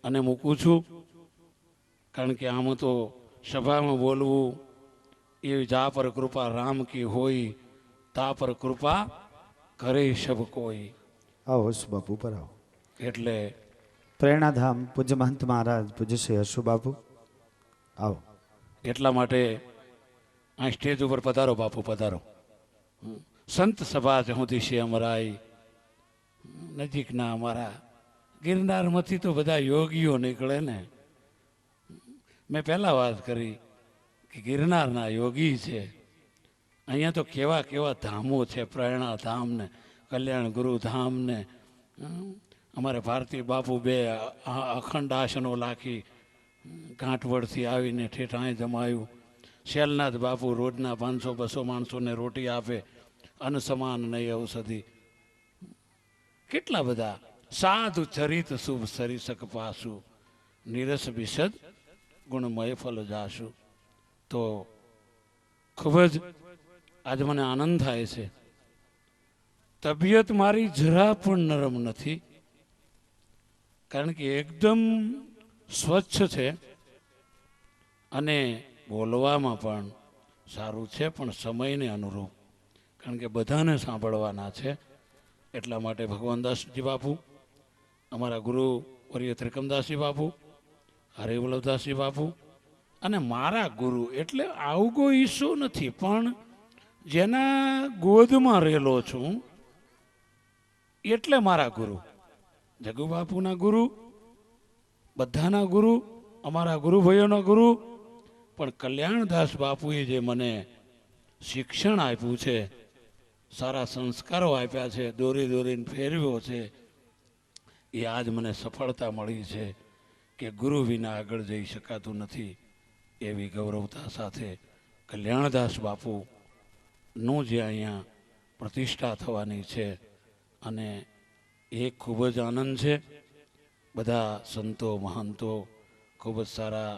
અને મૂકું છું, કારણ કે આમાં તો સભામાં બોલવું એ જા પર કૃપા રામ કી હોય, તા પર કૃપા કરે સબ કોઈ. આવો બાપુ પર આવો. એટલે પ્રેરણાધામ પૂજ્ય મહંત મહારાજ પૂજ્ય શ્રી હર્ષુ બાપુ, આવો. એટલા માટે આ સ્ટેજ ઉપર પધારો બાપુ, પધારો. સંત સભા જહુથી છે અમરાઈ, નજીકના અમારા ગિરનારમાંથી તો બધા યોગીઓ નીકળે ને. મેં પહેલાં વાત કરી કે ગિરનારના યોગી છે. અહીંયા તો કેવા કેવા ધામો છે, પ્રેરણા ધામ ને કલ્યાણ ગુરુ ધામ ને. અમારે ભારતી બાપુ 2 અખંડ આસનો લાખી ઘાંટવડથી આવીને ઠેઠાએ જમાયું. શેલનાથ બાપુ રોજના 500-200 માણસોને રોટી આપે, અન્ન સમાન નહીં ઔષધિ. કેટલા બધા સાધુ ચરિત શુભ સરીસક પાસુ, નિરસ વિશદ ગુણમય ફલ જાસુ. તો ખૂબ જ આજે મને આનંદ થાય છે. તબિયત મારી જરા પણ નરમ નથી, કારણ કે એકદમ સ્વચ્છ છે અને બોલવામાં પણ સારું છે, પણ સમયને અનુરૂપ, કારણ કે બધાને સાંભળવાના છે. એટલા માટે ભગવાનદાસજી બાપુ, અમારા ગુરુ વર્ય ત્રિકમદાસજી બાપુ, હરિવલ્લભદાસજી બાપુ, અને મારા ગુરુ, એટલે આવું કોઈ ઈસુ નથી, પણ જેના ગોદમાં રહેલો છું એટલે મારા ગુરુ. જગુ બાપુના ગુરુ, બધાના ગુરુ, અમારા ગુરુભાઈઓના ગુરુ, પણ કલ્યાણદાસ બાપુએ જે મને શિક્ષણ આપ્યું છે, સારા સંસ્કારો આપ્યા છે, દોરી દોરીને ફેરવ્યો છે, એ આજ મને સફળતા મળી છે કે ગુરુ વિના આગળ જઈ શકાતું નથી. એવી ગૌરવતા સાથે કલ્યાણદાસ બાપુનું જે અહીંયા પ્રતિષ્ઠા થવાની છે, અને એ ખૂબ જ આનંદ છે. બધા સંતો મહંતો ખૂબ જ સારા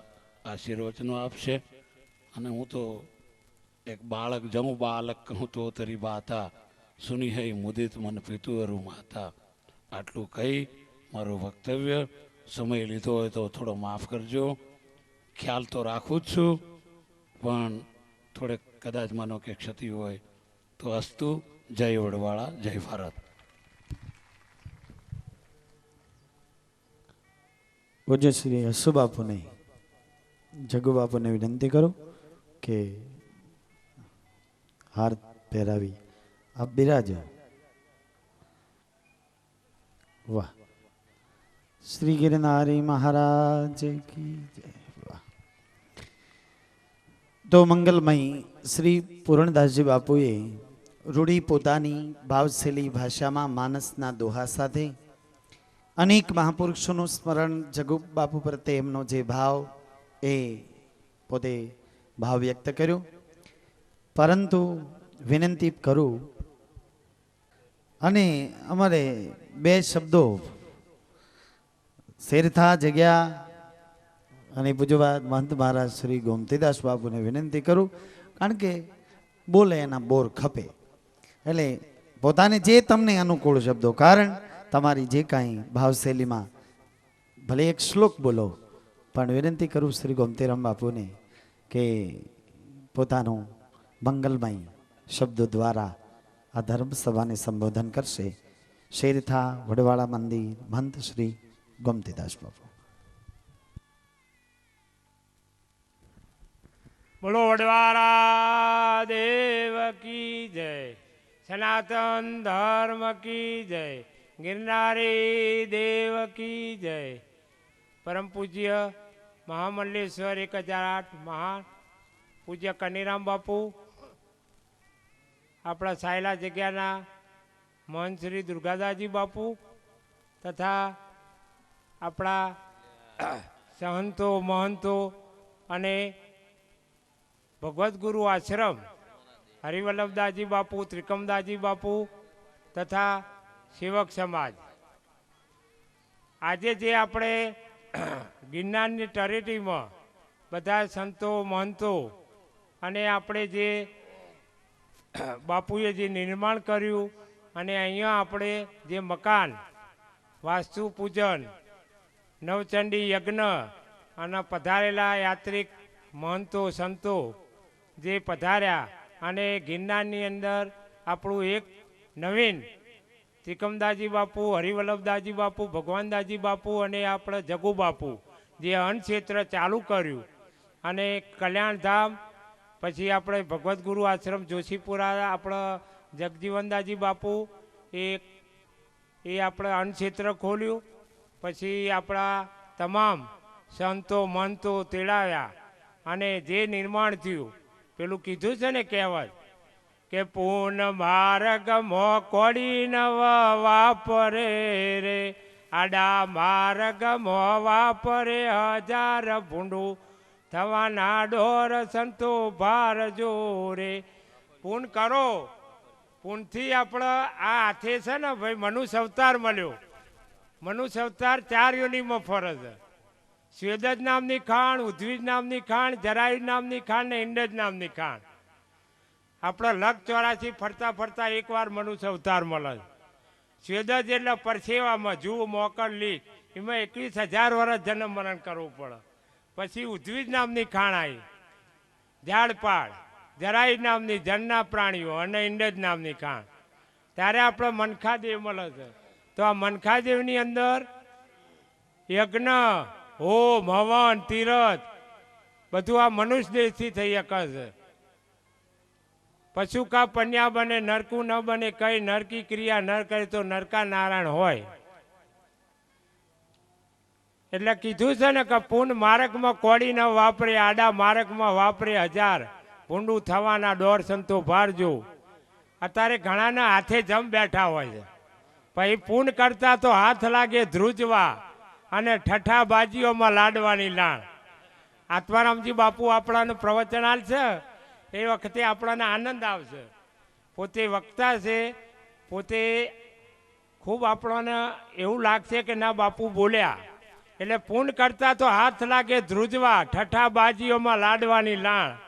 આશીર્વચનો આપશે. અને હું તો એક બાળક જઉં બાલક કહું તો તરી બાતા સુની હૈ મુદિત મન પિતુઅરુ માતા. આટલું કહી મારું વક્તવ્ય સમય લીધો હોય તો થોડો માફ કરજો. ખ્યાલ તો રાખું જ છું, પણ થોડેક કદાચ માનો કે ક્ષતિ હોય તો અસ્તુ. જય વડવાળા, જય ભારત. પૂજ્ય શ્રી હસુબાપુને, જગુબાપુને વિનંતી કરું કે હાર પહેરાવી આપ બિરાજો. વાહ, શ્રી ગિરનારી મહારાજ કી જય. વાહ. તો મંગલમય શ્રી પૂર્ણદાસજી બાપુએ રૂડી પોતાની ભાવશીલી ભાષામાં માનસના દોહા સાથે અનેક મહાપુરુષોનું સ્મરણ, જગુ બાપુ પ્રત્યે એમનો જે ભાવ એ પોતે ભાવ વ્યક્ત કર્યો. પરંતુ વિનંતી કરું અને અમારે બે શબ્દો શેરથા જગ્યા અને પૂજ્યપાદ મહંત મહારાજ શ્રી ગોમતીદાસ બાપુને વિનંતી કરું, કારણ કે બોલે એના બોર ખપે. એટલે પોતાને જે તમને અનુકૂળ શબ્દો, કારણ તમારી જે કાંઈ ભાવશૈલીમાં ભલે એક શ્લોક બોલો, પણ વિનંતી કરું શ્રી ગોમતીરામ બાપુને કે પોતાનું મંગલમય શબ્દો દ્વારા આ ધર્મસભાને સંબોધન કરશે. શેરથા વડવાળા મંદિર, મહંત શ્રી ગોમતીદાસ બાપુ. બોલો વડવાળા દેવ કી જય, સનાતન ધર્મ કી જય, ગિરનારી દેવ કી જય. પરમ પૂજ્ય મહામંડલેશ્વર 1008 મહાન પૂજ્ય કનીરામ બાપુ, આપણા સાયલા જગ્યાના મહંત શ્રી દુર્ગાદાસજી બાપુ તથા આપણા સંતો મહંતો અને ભગવત ગુરુ આશ્રમ હરિવલ્લભદાસજી બાપુ, ત્રિકમદાસજી બાપુ તથા સેવક સમાજ, આજે જે આપણે ગિરનારની તળેટીમાં બધા સંતો મહંતો અને આપણે જે બાપુએ જે નિર્માણ કર્યું અને અહીંયા આપણે જે મકાન વાસ્તુ પૂજન, નવચંડી યજ્ઞ અને પધારેલા યાત્રિક મહંતો સંતો જે પધાર્યા અને ગિરનારની અંદર આપણું એક નવીન ત્રિકમદાસજી બાપુ, હરિવલ્લભદાસજી બાપુ, ભગવાનદાસજી બાપુ અને આપણે જગુ બાપુ જે અન્નક્ષેત્ર ચાલુ કર્યું, અને કલ્યાણધામ પછી આપણે ભગવત ગુરુ આશ્રમ જોશીપુરા આપણા જગજીવનદાસજી બાપુ એ આપણે અન્નક્ષેત્ર ખોલ્યું. પછી આપણા તમામ સંતો મહંતો તેડાવ્યા અને જે નિર્માણ થયું, પેલું કીધું છે ને કહેવત કે પૂન માર્ગ મોકોડી નવ વાપરે રે, આડા માર્ગ મો વાપરે હજાર ભૂંડું, થવાના ડોર સંતો ભાર જોરે. પૂન કરો, પૂનથી આપણે આ હાથે છે ને ભાઈ મનુષ્ય અવતાર મળ્યો. મનુષ્ય અવતાર 4 યોનિમાં ફરે છે. સ્વેદજ નામની ખાણ, ઉદ્વિજ નામની ખાણ, જરાયુજ નામની ખાણ ને ઇન્દ્રજ નામની ખાણ. આપણે 184 ફરતા ફરતા એકવાર મનુષ્ય અવતાર મળે. સ્વેદજ એટલે પરસેવામાં જુઓ મોકર લીક, એમાં 21,000 વર્ષ જન્મ મરણ કરવું પડે. પછી ઉદ્વિજ નામની ખાણ આવી, ઝાડપાડ, જરાયુજ નામની જળના પ્રાણીઓ અને ઇન્દ્રજ નામની ખાણ. ત્યારે આપણે મનખાદેવ મળે છે. તો આ મનખાદેવની અંદર યજ્ઞ, હોમ, હવન, તીરથ બધું આ મનુષ્ય દેહથી થઈ શકે છે. પશુ કા પન્યા બને, નરકું ન બને, કઈ નરકી ક્રિયા ન કરે તો નરકા નારાયણ હોય. એટલે કીધું છે ને કે પૂન માર્ગમાં કોડી ન વાપરે, આડા માર્ગમાં વાપરે હજાર, ભૂંડું થવાના દોર સંતો ભારજો. અત્યારે ઘણાના હાથે જમ બેઠા હોય છે, પછી પૂન કરતા તો હાથ લાગે ધ્રુજવા અને ઠઠા બાજીઓમાં લાડવાની લાણ. આત્મારામજી બાપુ આપણાનું પ્રવચન છે એ વખતે આપણાને આનંદ આવશે. પોતે વક્તા છે, પોતે ખૂબ આપણને એવું લાગશે કે ના બાપુ બોલ્યા. એટલે પૂન કરતા તો હાથ લાગે ધ્રુજવા, ઠઠા બાજીઓમાં લાડવાની લાણ.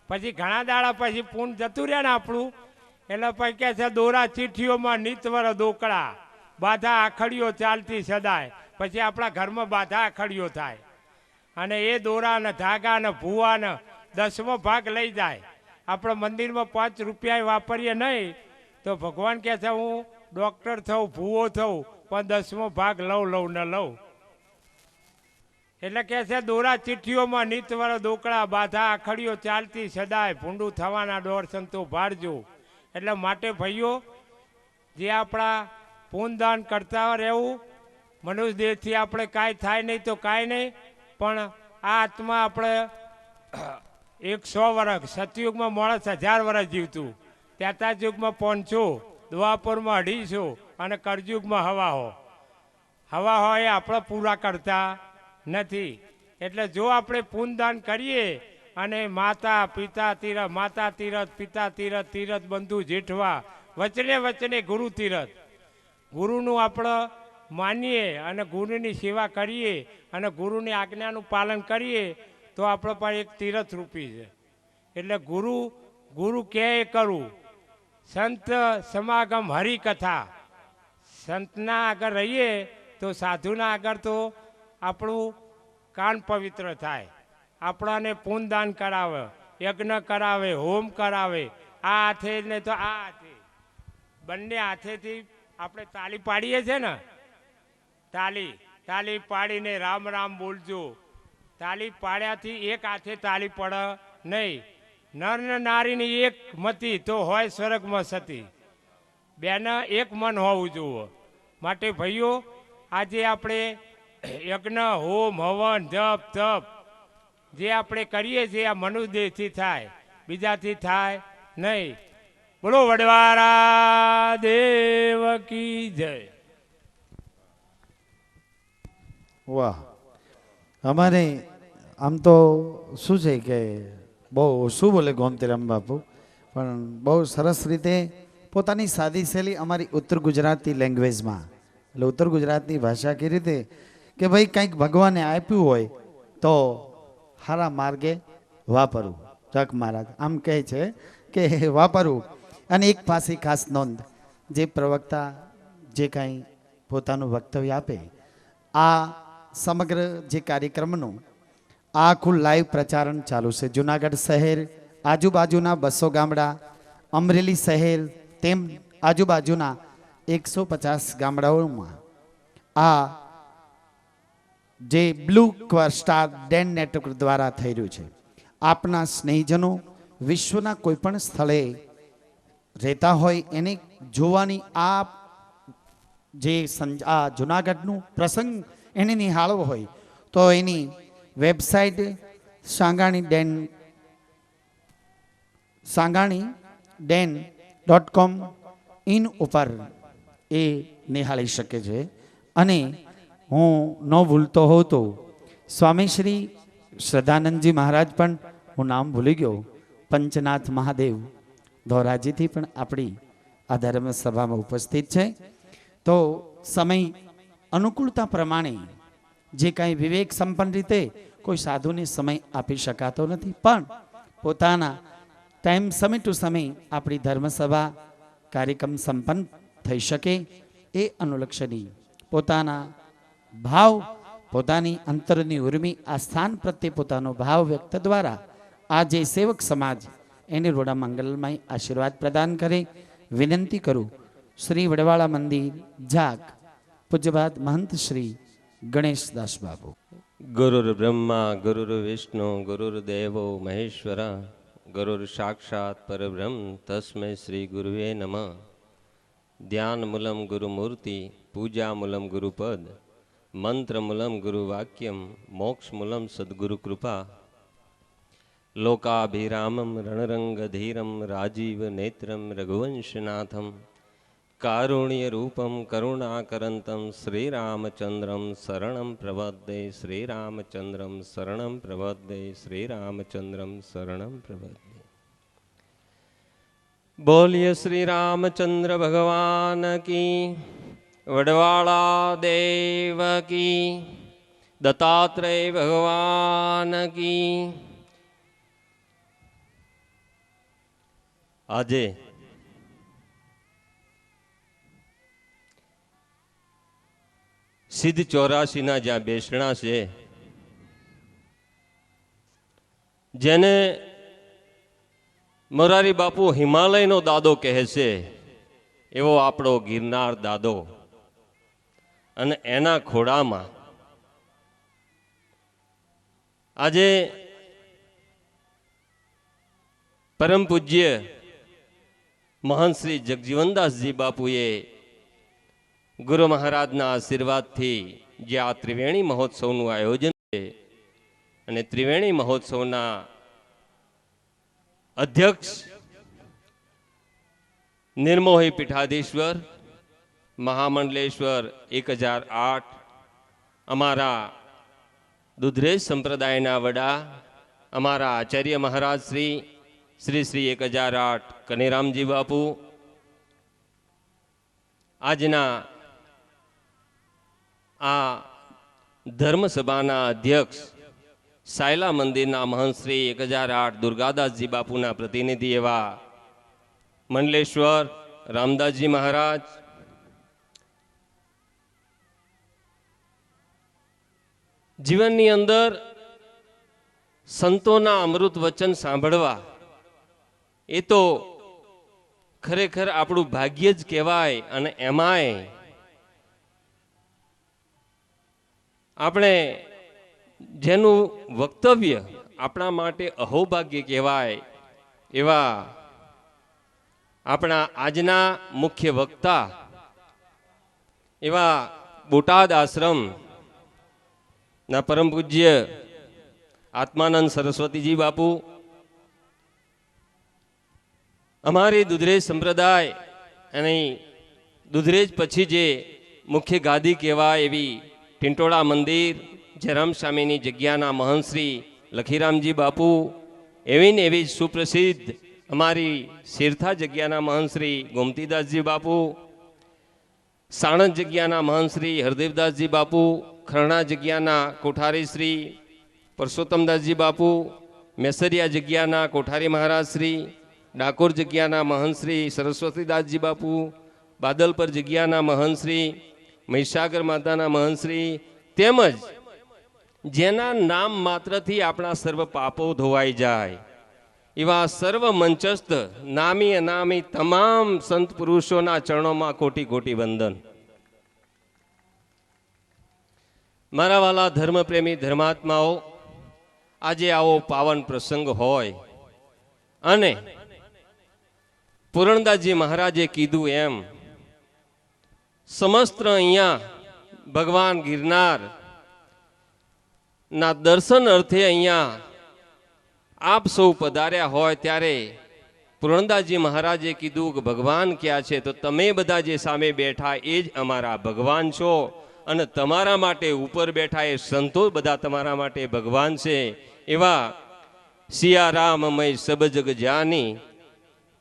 પછી ઘણા દાડા પછી પૂન જતું રહે ને આપણું, એટલે પછી કહે છે દોરા ચીઠીઓમાં નિતવર દોકડા, બાધા આખડીઓ ચાલતી સદાય. પછી આપણા ઘરમાં બાધા આખડીઓ થાય અને એ દોરા ને ધાગા ને ભૂવા ને 10મો ભાગ લઈ જાય. આપણે મંદિરમાં 5 રૂપિયા વાપરીએ નહીં તો ભગવાન કહે છે હું ડૉક્ટર થઉં, ભૂવો થઉં, પણ 10મો ભાગ લઉં ન લઉં. એટલે કહે છે દોરા ચીઠીઓમાં નિતવર દોકડા, બાધા આખડીઓ ચાલતી સદાય, ભૂંડું થવાના દોર સંતો ભારજો. એટલે માટે ભાઈઓ, જે આપણા પૂનદાન કરતા રહેવું. મનુષ્ય દેહથી આપણે કાંઈ થાય નહીં તો કાંઈ નહીં, પણ આ આત્મા આપણે 100 વર્ષ, સતયુગમાં માણસ 1000 વર્ષ જીવતું, ત્રેતા યુગમાં 500, દ્વાપરમાં 250 અને કળયુગમાં હવા હો એ આપણે પૂરા કરતા નથી. એટલે જો આપણે પૂનદાન કરીએ અને માતા પિતા તીરથ, પિતા તીરથ બંધુ જેઠવા, વચને ગુરુ તીરથ, ગુરુનું આપણે માનીએ અને ગુરુની સેવા કરીએ અને ગુરુની આજ્ઞાનું પાલન કરીએ તો આપણે પણ એક તીરથ રૂપી છે. એટલે ગુરુ કહે એ કરવું. સંત સમાગમ હરિકથા, સંતના આગળ રહીએ તો સાધુના આગળ તો આપણું કાન પવિત્ર થાય. આપણાને પૂનદાન કરાવે, યજ્ઞ કરાવે, હોમ કરાવે. આ હાથે ને તો આ હાથે, બંને હાથેથી આપણે તાળી પાડીએ છીએ ને, તાળી પાડીને રામ રામ બોલજો. તાળી પાડ્યાથી એક હાથે તાળી પડે નહીં. નર ને નારીની એક મતી તો હોય સ્વર્ગમાં સતી, બેને એક મન હોવું જોઈએ. માટે ભાઈઓ, આજે આપણે યજ્ઞ, હોમ, હવન, જપ તપ જે આપણે કરીએ છીએ આ મનુષ્ય દેહથી થાય, બીજાથી થાય નહીં. બોલો વડવારા દેવ કી જય. વાહ! અમારે આમ તો શું છે કે બહુ શું બોલે ગોમતીરામ બાપુ, પણ બહુ સરસ રીતે પોતાની સાદી શૈલી અમારી ઉત્તર ગુજરાતી લેંગ્વેજમાં, એટલે ઉત્તર ગુજરાતની ભાષા કઈ રીતે કે ભાઈ કંઈક ભગવાને આપ્યું હોય તો સારા માર્ગે વાપરવું. જક મહારાજ આમ કહે છે કે વાપરવું. અને એક પાસે ખાસ નોંધ, જે પ્રવક્તા જે કાંઈ પોતાનું વક્તવ્ય આપે, આ સમગ્ર જે કાર્યક્રમનું આખું લાઈવ પ્રચારણ ચાલુ છે. જુનાગઢ શહેર, આજુબાજુના 200 ગામડા, અમરેલી શહેર, તેમ આજુબાજુના 150 ગામડાઓમાં આ જે બ્લુ સ્ટાર ડેન નેટવર્ક દ્વારા થઈ રહ્યું છે. આપના સ્નેહીજનો વિશ્વના કોઈ પણ સ્થળે રહેતા હોય એને જોવાની આ જે આ જુનાગઢનું પ્રસંગ એને નિહાળવો હોય તો એની વેબસાઇટ sanganidan.com ઇન ઉપર એ નિહાળી શકે છે. અને હું ન ભૂલતો હોઉં તો સ્વામી શ્રી શ્રદ્ધાનંદજી મહારાજ પણ, હું નામ ભૂલી ગયો, પંચનાથ મહાદેવ ધોરાજીથી પણ આપણી આ ધર્મ સભામાં ઉપસ્થિત છે. તો સમય અનુકૂળતા પ્રમાણે જે કાંઈ વિવેક સંપન્ન રીતે કોઈ સાધુને સમય આપી શકાતો નથી, પણ પોતાના ટાઈમ સમય ટુ સમય આપણી ધર્મસભા કાર્યક્રમ સંપન્ન થઈ શકે એ અનુલક્ષની પોતાના ભાવ, પોતાની અંતરની ઉર્મી, આ સ્થાન પ્રત્યે પોતાનો ભાવ વ્યક્ત દ્વારા આ જે સેવક સમાજ એને રોડા મંગલમય આશીર્વાદ પ્રદાન કરે વિનંતી કરું. શ્રી વડવાળા મંદિર જાગ, પૂજ્યપાદ મહંત શ્રી ગણેશદાસ બાપુ. ગુરુર બ્રહ્મા ગુરુર વિષ્ણુ ગુરુર્દેવો મહેશ્વરા ગુરુર સાક્ષાત પરબ્રહ્મ તસ્મૈ શ્રી ગુરુવે નમઃ. ધ્યાન મૂલમ ગુરુમૂર્તિ, પૂજા મૂલમ ગુરુપદ, મંત્રમૂલમ ગુરુવાક્યમ મોક્ષમૂલમ સદ્ગુરુ કૃપા લોકાભિરામમ રણરંગધીરમ રાજીવ નેત્રમ રઘુવંશનાથમ કારુણ્ય રૂપમ કરુણાકરંતમ શ્રીરામચંદ્રમ શરણમ પ્રપદ્યે શ્રીરામચંદ્રમ શરણમ પ્રપદ્યે શ્રીરામચંદ્રમ શરણમ પ્રપદ્યે. બોલીએ શ્રી રામચંદ્ર ભગવાન કી, વડવાળા દેવ કી, દત્તાત્રેય ભગવાન કી. આજે સિદ્ધ 84ના જ્યાં બેસણા છે, જેને મોરારી બાપુ હિમાલયનો દાદો કહે છે, એવો આપણો ગિરનાર દાદો, અને એના ખોડામાં આજે પરમ પૂજ્ય મહંત શ્રી જગજીવનદાસજી બાપુએ ગુરુ મહારાજના આશીર્વાદથી જે આ ત્રિવેણી મહોત્સવનું આયોજન છે, અને ત્રિવેણી મહોત્સવના અધ્યક્ષ નિર્મોહી પીઠાધીશ્વર મહામંડલેશ્વર 1008 અમારા દુધરેજ સંપ્રદાયના વડા અમારા આચાર્ય મહારાજ શ્રી શ્રી 1008 કનૈરામજી બાપુ, આજના આ ધર્મસભાના અધ્યક્ષ સાયલા મંદિરના મહંત શ્રી 1008 દુર્ગાદાસજી બાપુના પ્રતિનિધિ એવા મંડલેશ્વર રામદાસજી મહારાજ, જીવનની અંદર સંતોના અમૃત વચન સાંભળવા એ તો ખરેખર આપણું ભાગ્ય જ કહેવાય. અને એમાંય આપણે જેનું વક્તવ્ય આપણા માટે અહોભાગ્ય કહેવાય, એવા આપણા આજના મુખ્ય વક્તા એવા બોટાદ આશ્રમ ના પરમ પૂજ્ય આત્માનંદ સરસ્વતીજી બાપુ, અમારી દુધરેજ સંપ્રદાય અને દુધરેજ પછી જે મુખ્ય ગાદી કહેવાય એવી ટિંટોળા મંદિર જયરામ સ્વામીની જગ્યાના મહંત શ્રી લખીરામજી બાપુ, એવી ને એવી સુપ્રસિદ્ધ અમારી શેરથા જગ્યાના મહંત શ્રી ગોમતીદાસજી બાપુ, સાણંદ જગ્યાના મહંત શ્રી હરદેવદાસજી બાપુ, ખરણા જગ્યાના કોઠારી શ્રી પરસોત્તમદાસજી બાપુ, મેસરિયા જગ્યાના કોઠારી મહારાજ શ્રી, ડાકોર જગ્યાના મહંત શ્રી સરસ્વતીદાસજી બાપુ, બાદલપર જગ્યાના મહંત શ્રી, મહીસાગર માતાના મહંત શ્રી, તેમજ જેના નામ માત્રથી આપણા સર્વ પાપો ધોવાઈ જાય એવા સર્વ મંચસ્થ નામી અનામી તમામ સંત પુરુષોના ચરણોમાં કોટી કોટી વંદન. મારા વાલા ધર્મપ્રેમી ધર્માત્માઓ, આજે આવો પાવન પ્રસંગ હોય અને પુરણદાસજી મહારાજે કીધું એમ સમસ્ત અહીંયા ભગવાન ગિરનાર ના દર્શન અર્થે અહીંયા આપ સૌ પધાર્યા હોય, ત્યારે પુરણદાસજી મહારાજે કીધું કે ભગવાન ક્યાં છે? તો તમે બધા જે સામે બેઠા એ જ અમારા ભગવાન છો, અને તમારા માટે ઉપર બેઠા એ સંતો બધા તમારા માટે ભગવાન છે. એવા સિયારામમય સબ જગ જાની,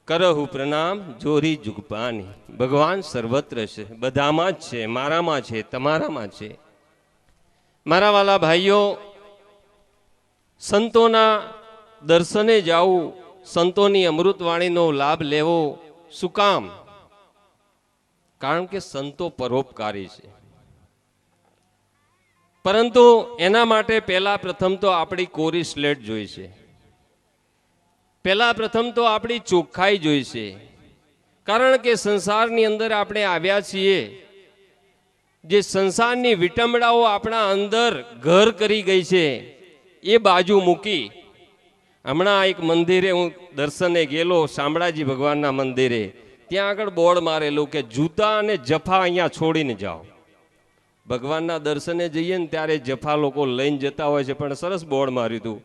કરહુ પ્રણામ જોરી જુગપાની. ભગવાન સર્વત્ર છે, બધામાં જ છે, મારામાં છે, તમારામાં છે. મારા વાલા ભાઈઓ, સંતોના દર્શને જાવું, સંતોની અમૃતવાણીનો લાભ લેવો શું કામ? કારણ કે સંતો પરોપકારી છે. પરંતુ એના માટે પહેલા પ્રથમ તો આપણી કોરી સ્લેટ જોઈશે, પહેલા પ્રથમ તો આપણી ચોખ્ખાઈ જોઈશે. કારણ કે સંસારની અંદર આપણે આવ્યા છીએ, જે સંસારની વિટંબડાઓ આપણા અંદર ઘર કરી ગઈ છે એ બાજુ મૂકી. હમણાં એક મંદિરે હું દર્શને ગયેલો, શામળાજી ભગવાનના મંદિરે, ત્યાં આગળ બોર્ડ મારેલું કે જૂતા અને જફા અહીંયા છોડીને જાઓ. ભગવાનના દર્શને જઈએ ને ત્યારે જફા લોકો લઈને જતા હોય છે, પણ સરસ બોર્ડ માર્યું હતું,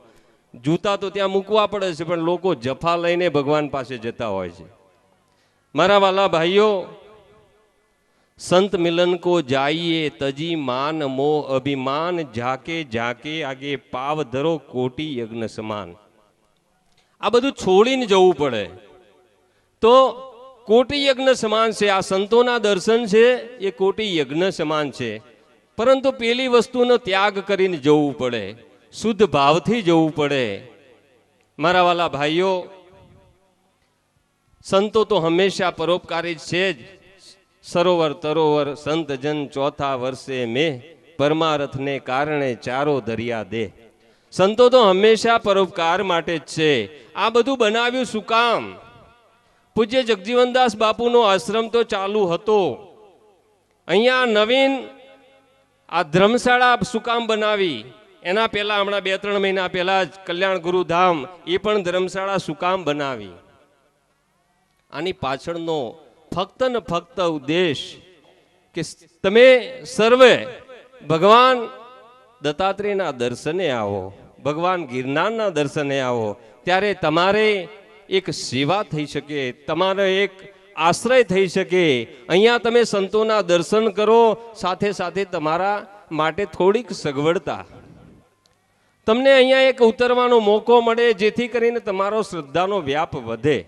જૂતા તો ત્યાં મૂકવા પડે છે પણ લોકો જફા લઈને ભગવાન પાસે જતા હોય છે. મારા વાલા ભાઈઓ, સંત મિલન કો જાઈએ તજી માન મોહ અભિમાન, ઝાકે ઝાકે આગે પાવ ધરો કોટી યજ્ઞ સમાન. આ બધું છોડીને જવું પડે તો કોટી યજ્ઞ સમાન છે. આ સંતોના દર્શન છે એ કોટી યજ્ઞ સમાન છે, પરંતુ પેલી વસ્તુનો ત્યાગ કરીને જવું પડે, શુદ્ધ ભાવથી જવું પડે. મારા વાલા ભાઈઓ, સંતો તો હંમેશા પરોપકારી છે જ. સરોવર તરોવર સંત જન ચોથા વર્ષે મેં, પરમારથને કારણે ચારો દરિયા દે. સંતો તો હંમેશા પરોપકાર માટે જ છે. આ બધું બનાવ્યું શું કામ? પૂજ્ય જગજીવનદાસ બાપુનો આશ્રમ તો ચાલુ હતો, અહીંયા નવીન આ ધર્મશાળા શું કામ બનાવી? એના પહેલા હમણાં 2-3 મહિના પહેલા જ કલ્યાણ ગુરુધામ એ પણ ધર્મશાળા શું કામ બનાવી? આની પાછળનો ફક્ત ને ફક્ત ઉદ્દેશ કે તમે સર્વે ભગવાન દત્તાત્રેયના દર્શને આવો, ભગવાન ગિરનારના દર્શને આવો, ત્યારે તમારે એક સેવા થઈ શકે, તમારો એક આશ્રય થઈ શકે. અહીંયા તમે સંતોના દર્શન કરો, સાથે સાથે તમારા માટે થોડીક સગવડતા, તમને અહીંયા એક ઉતરવાનો મોકો મળે, જેથી કરીને તમારો શ્રદ્ધાનો વ્યાપ વધે.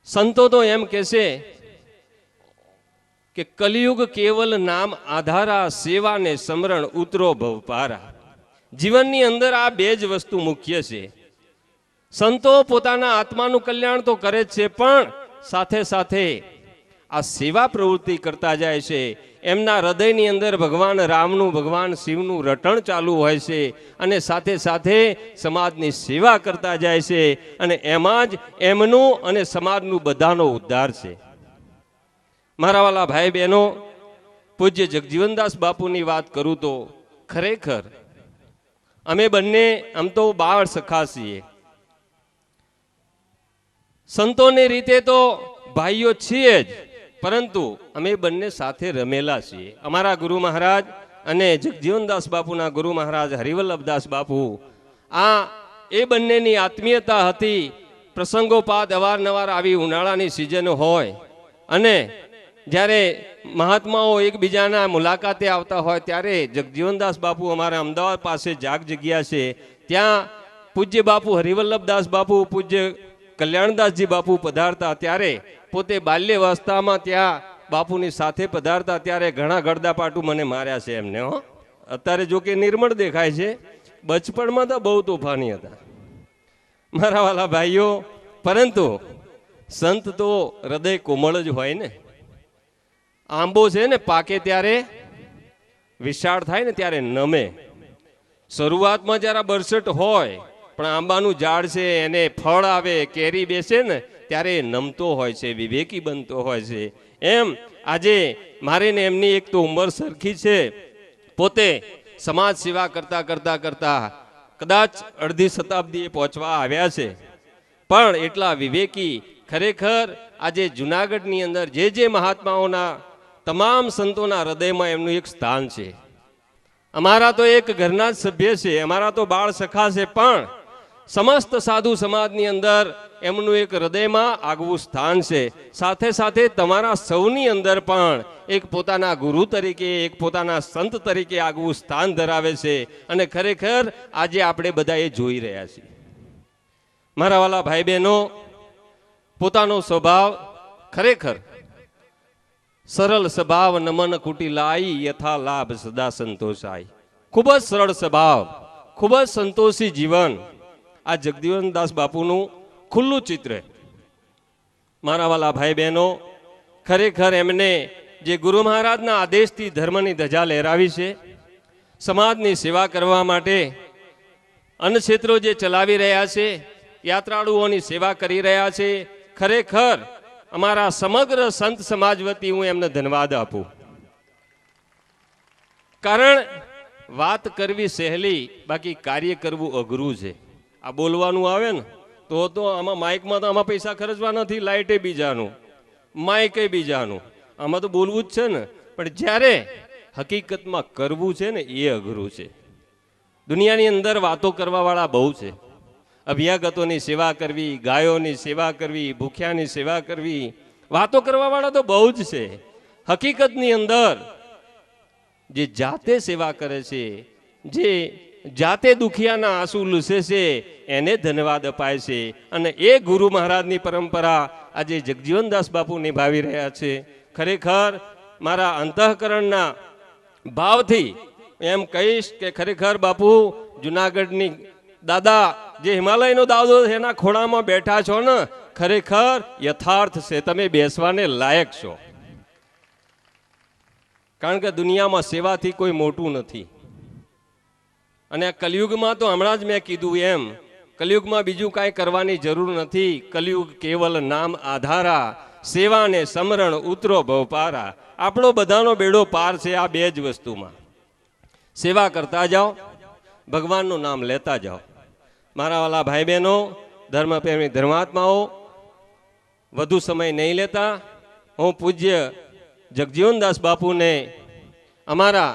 સંતો તો એમ કહેશે કે કલિયુગ કેવલ નામ આધારા, સેવા ને સમરણ ઉતરો ભવપારા. જીવનની અંદર આ 2 જ વસ્તુ મુખ્ય છે. સંતો પોતાના આત્માનું કલ્યાણ તો કરે જ છે, પણ સાથે સાથે આ સેવા પ્રવૃત્તિ કરતા જાય છે. એમના હૃદયની અંદર ભગવાન રામનું, ભગવાન શિવનું રટણ ચાલુ હોય છે, અને સાથે સાથે સમાજની સેવા કરતા જાય છે, અને એમાં જ એમનું અને સમાજનું બધાનો ઉદ્ધાર છે. મારા વાલા ભાઈ બહેનો, પૂજ્ય જગજીવનદાસ બાપુની વાત કરું તો ખરેખર અમે બંને આમ તો બાળ સખા છીએ. સંતોની રીતે તો ભાઈઓ છીએ જ, પરંતુ અમે બંને સાથે રમેલા છીએ. અમારા ગુરુ મહારાજ અને જગજીવનદાસ બાપુના ગુરુ મહારાજ હરિવલ્લભદાસ બાપુ, આ એ બંનેની આત્મીયતા હતી. પ્રસંગોપાત અવારનવાર આવી ઉનાળાની સિઝન હોય અને જ્યારે મહાત્માઓ એકબીજાના મુલાકાતે આવતા હોય, ત્યારે જગજીવનદાસ બાપુ અમારા અમદાવાદ પાસે જાગ જગ્યા છે, ત્યાં પૂજ્ય બાપુ હરિવલ્લભદાસ બાપુ, પૂજ્ય કલ્યાણદાસજી બાપુ પધારતા, ત્યારે પોતે બાલ્યવસ્થામાં ત્યાં બાપુની સાથે પધારતા, ત્યારે ઘણા ગળદાપાટું મને માર્યા છે એમને. અત્યારે જો કે નિર્મળ દેખાય છે, બચપણમાં તો બહુ તોફાની હતા મારા વાલા ભાઈઓ. પરંતુ સંત તો હૃદય કોમળ જ હોય ને. આંબો છે ને પાકે ત્યારે વિશાળ થાય ને ત્યારે નમે. શરૂઆતમાં જરા બરસટ હોય, પણ આંબાનું ઝાડ છે, એને ફળ આવે, કેરી બેસે ને ત્યારે નમતો હોય છે, વિવેકી બનતો હોય છે. એમ આજે મારે ને એમની એક તો ઉંમર સરખી છે, પોતે સમાજ સેવા કરતા કરતા કરતા કદાચ અડધી શતાબ્દીએ પહોંચવા આવ્યા છે, પણ એટલા વિવેકી. ખરેખર આજે જુનાગઢની અંદર જે મહાત્માઓના, તમામ સંતોના હૃદયમાં એમનું એક સ્થાન છે. અમારા તો એક ઘરના જ સભ્ય છે, અમારા તો બાળ સખા છે, પણ સમસ્ત સાધુ સમાજની અંદર એમનું એક હૃદયમાં આગવું સ્થાન છે. સાથે સાથે તમારા સૌની અંદર પણ એક પોતાના ગુરુ તરીકે, એક પોતાના સંત તરીકે આગવું સ્થાન ધરાવે છે, અને ખરેખર આજે આપણે બધા એ જોઈ રહ્યા છીએ. મારા વાલા ભાઈ બહેનો, પોતાનો સ્વભાવ ખરેખર સરળ સ્વભાવ, નમન કુટિલાઈ, યથા લાભ સદા સંતોષાય. ખૂબ જ સરળ સ્વભાવ, ખૂબ જ સંતોષી જીવન, આ જગજીવનદાસ બાપુનું ખુલ્લું ચિત્ર. મારા વાલા ભાઈ બહેનો, ખરેખર એમને જે ગુરુ મહારાજના આદેશથી ધર્મની ધજા લહેરાવી છે, સમાજની સેવા કરવા માટે અન્નક્ષેત્રો જે ચલાવી રહ્યા છે, યાત્રાળુઓની સેવા કરી રહ્યા છે, ખરેખર અમારા સમગ્ર સંત સમાજ વતી હું એમને ધન્યવાદ આપું. કારણ વાત કરવી સહેલી, બાકી કાર્ય કરવું અઘરું છે. આ બોલવાનું આવે ને તો આમાં માઇકમાં તો આમાં પૈસા ખર્ચવા નથી, લાઇટે બીજાનું, માઇકે બીજાનું, આમાં તો બોલવું જ છે ને. પણ જ્યારે હકીકતમાં કરવું છે ને એ અઘરું છે. દુનિયાની અંદર વાતો કરવાવાળા બહુ છે. અભ્યાગતોની સેવા કરવી, ગાયોની સેવા કરવી, ભૂખ્યાની સેવા કરવી, વાતો કરવાવાળા તો બહુ જ છે. હકીકતની અંદર જે જાતે સેવા કરે છે, જે જાતે દુખિયાના આંસુ લૂસે છે, એને ધન્યવાદ અપાય છે. અને એ ગુરુ મહારાજની પરંપરા આજે જગજીવનદાસ બાપુ નિભાવી રહ્યા છે. ખરેખર મારા અંતઃકરણના ભાવથી એમ કહીશ કે ખરેખર બાપુ જુનાગઢની દાદા જે હિમાલયનો દાદો એના ખોળામાં બેઠા છો ને, ખરેખર યથાર્થ છે, તમે બેસવાને લાયક છો. કારણ કે દુનિયામાં સેવાથી કોઈ મોટું નથી. અને આ કલયુગમાં તો હમણાં જ મેં કીધું એમ, કલયુગમાં બીજું કાંઈ કરવાની જરૂર નથી. કલયુગ કેવલ નામ આધારા, સેવાને સમરણ ઉતરો ભવપારા. આપણો બધાનો બેડો પાર છે આ બે જ વસ્તુમાં. સેવા કરતા જાઓ, ભગવાનનું નામ લેતા જાઓ. મારા વાલા ભાઈ બહેનો, ધર્મપ્રેમી ધર્માત્માઓ, વધુ સમય નહીં લેતા હું પૂજ્ય જગજીવનદાસ બાપુને અમારા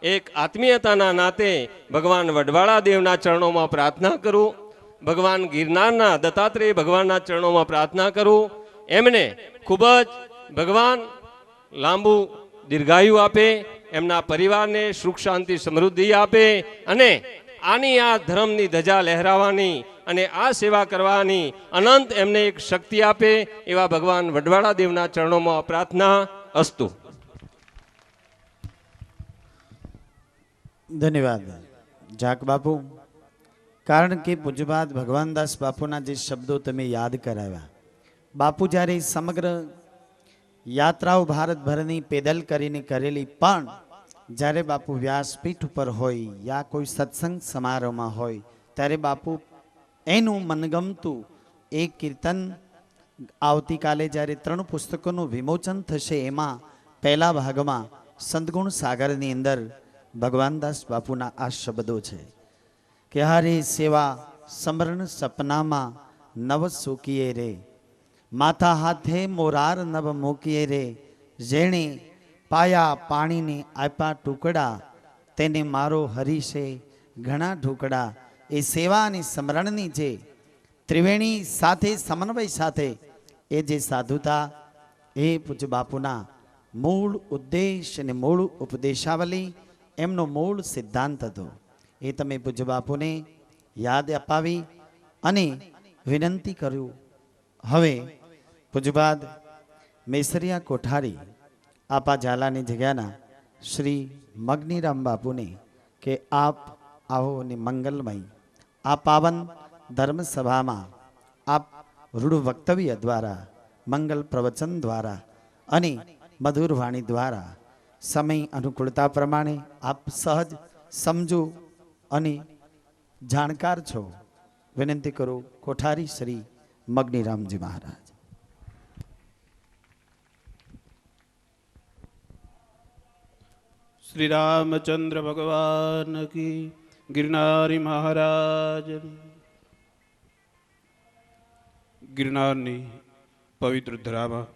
એક આત્મીયતાના નાતે ભગવાન વડવાળા દેવના ચરણોમાં પ્રાર્થના કરું, ભગવાન ગિરનારના દત્તાત્રેય ભગવાનના ચરણોમાં પ્રાર્થના કરું. એમને ખૂબ જ ભગવાન લાંબુ દીર્ઘાયુ આપે, એમના પરિવારને સુખ શાંતિ સમૃદ્ધિ આપે, અને આની આ ધર્મની ધજા લહેરાવાની અને આ સેવા કરવાની અનંત એમને એક શક્તિ આપે, એવા ભગવાન વડવાળા દેવના ચરણોમાં પ્રાર્થના અસ્તુ. ધન્યવાદ જાક બાપુ. કારણ કે પૂજ્યપાદ ભગવાનદાસ બાપુના જે શબ્દો તમે યાદ કરાવ્યા, બાપુ જ્યારે સમગ્ર યાત્રાઓ ભારતભરની પેદલ કરીને કરેલી, પણ જ્યારે બાપુ વ્યાસપીઠ ઉપર હોય યા કોઈ સત્સંગ સમારોહમાં હોય ત્યારે બાપુ એનું મનગમતું એક કીર્તન, આવતીકાલે જ્યારે 3 પુસ્તકોનું વિમોચન થશે એમાં પહેલા ભાગમાં સંતગુણ સાગરની અંદર ભગવાનદાસ બાપુના આ શબ્દો છે કે હારે સેવા સમરણ સપનામાં નવ સૂકીએ રે, માથા હાથે મોરાર નવ મૂકીએ રે, જેણે પાયા પાણીને આપ્યા ટુકડા, તેને મારો હરીશે ઘણા ઢુકડા. એ સેવા અને સ્મરણની જે ત્રિવેણી સાથે સમન્વય સાથે એ જે સાધુતા, એ પૂજ્ય બાપુના મૂળ ઉદ્દેશ અને મૂળ ઉપદેશાવલી, એમનો મૂળ સિદ્ધાંત હતો. એ તમે પૂજ્ય બાપુને યાદ અપાવી અને વિનંતી કર્યું. હવે પૂજ્યપાદ મેસરિયા કોઠારી આપા ઝાલાની જગ્યાના શ્રી મગનીરામ બાપુને કે આપ આવો અને મંગલમય આ પાવન ધર્મસભામાં આપ રૂઢ વક્તવ્ય દ્વારા, મંગલ પ્રવચન દ્વારા અને મધુર વાણી દ્વારા સમય અનુકૂળતા પ્રમાણે આપ સહજ સમજો અને જાણકાર છો. વિનંતી કરું કોઠારી શ્રી મગનીરામજી મહારાજ. શ્રી રામચંદ્ર ભગવાન કી, ગિરનારી મહારાજ. ગિરનારની પવિત્ર ધરામાં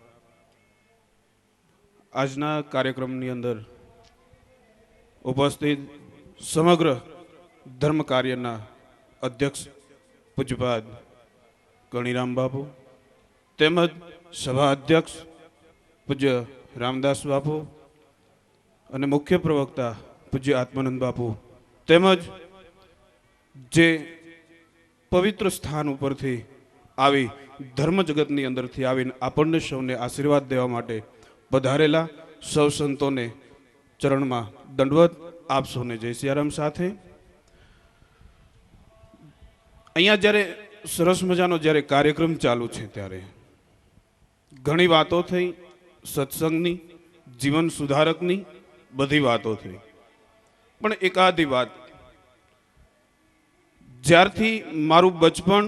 આજના કાર્યક્રમની અંદર ઉપસ્થિત સમગ્ર ધર્મ કાર્યના અધ્યક્ષ પૂજ્યપાદ ગણીરામ બાપુ, તેમજ સભા અધ્યક્ષ પૂજ્ય રામદાસ બાપુ અને મુખ્ય પ્રવક્તા પૂજ્ય આત્માનંદ બાપુ, તેમજ જે પવિત્ર સ્થાન ઉપરથી આવી ધર્મ જગતની અંદરથી આવીને આપણને સૌને આશીર્વાદ દેવા માટે પધારેલા સૌ સંતોને ચરણમાં દંડવત આપ સૌને જય સિયારામ સાથે. અહીંયા જ્યારે સરસ મજાનો જ્યારે કાર્યક્રમ ચાલુ છે ત્યારે ઘણી વાતો થઈ, સત્સંગની, જીવન સુધારકની બધી વાતો થઈ, પણ એકાદી વાત, જ્યારથી મારું બચપણ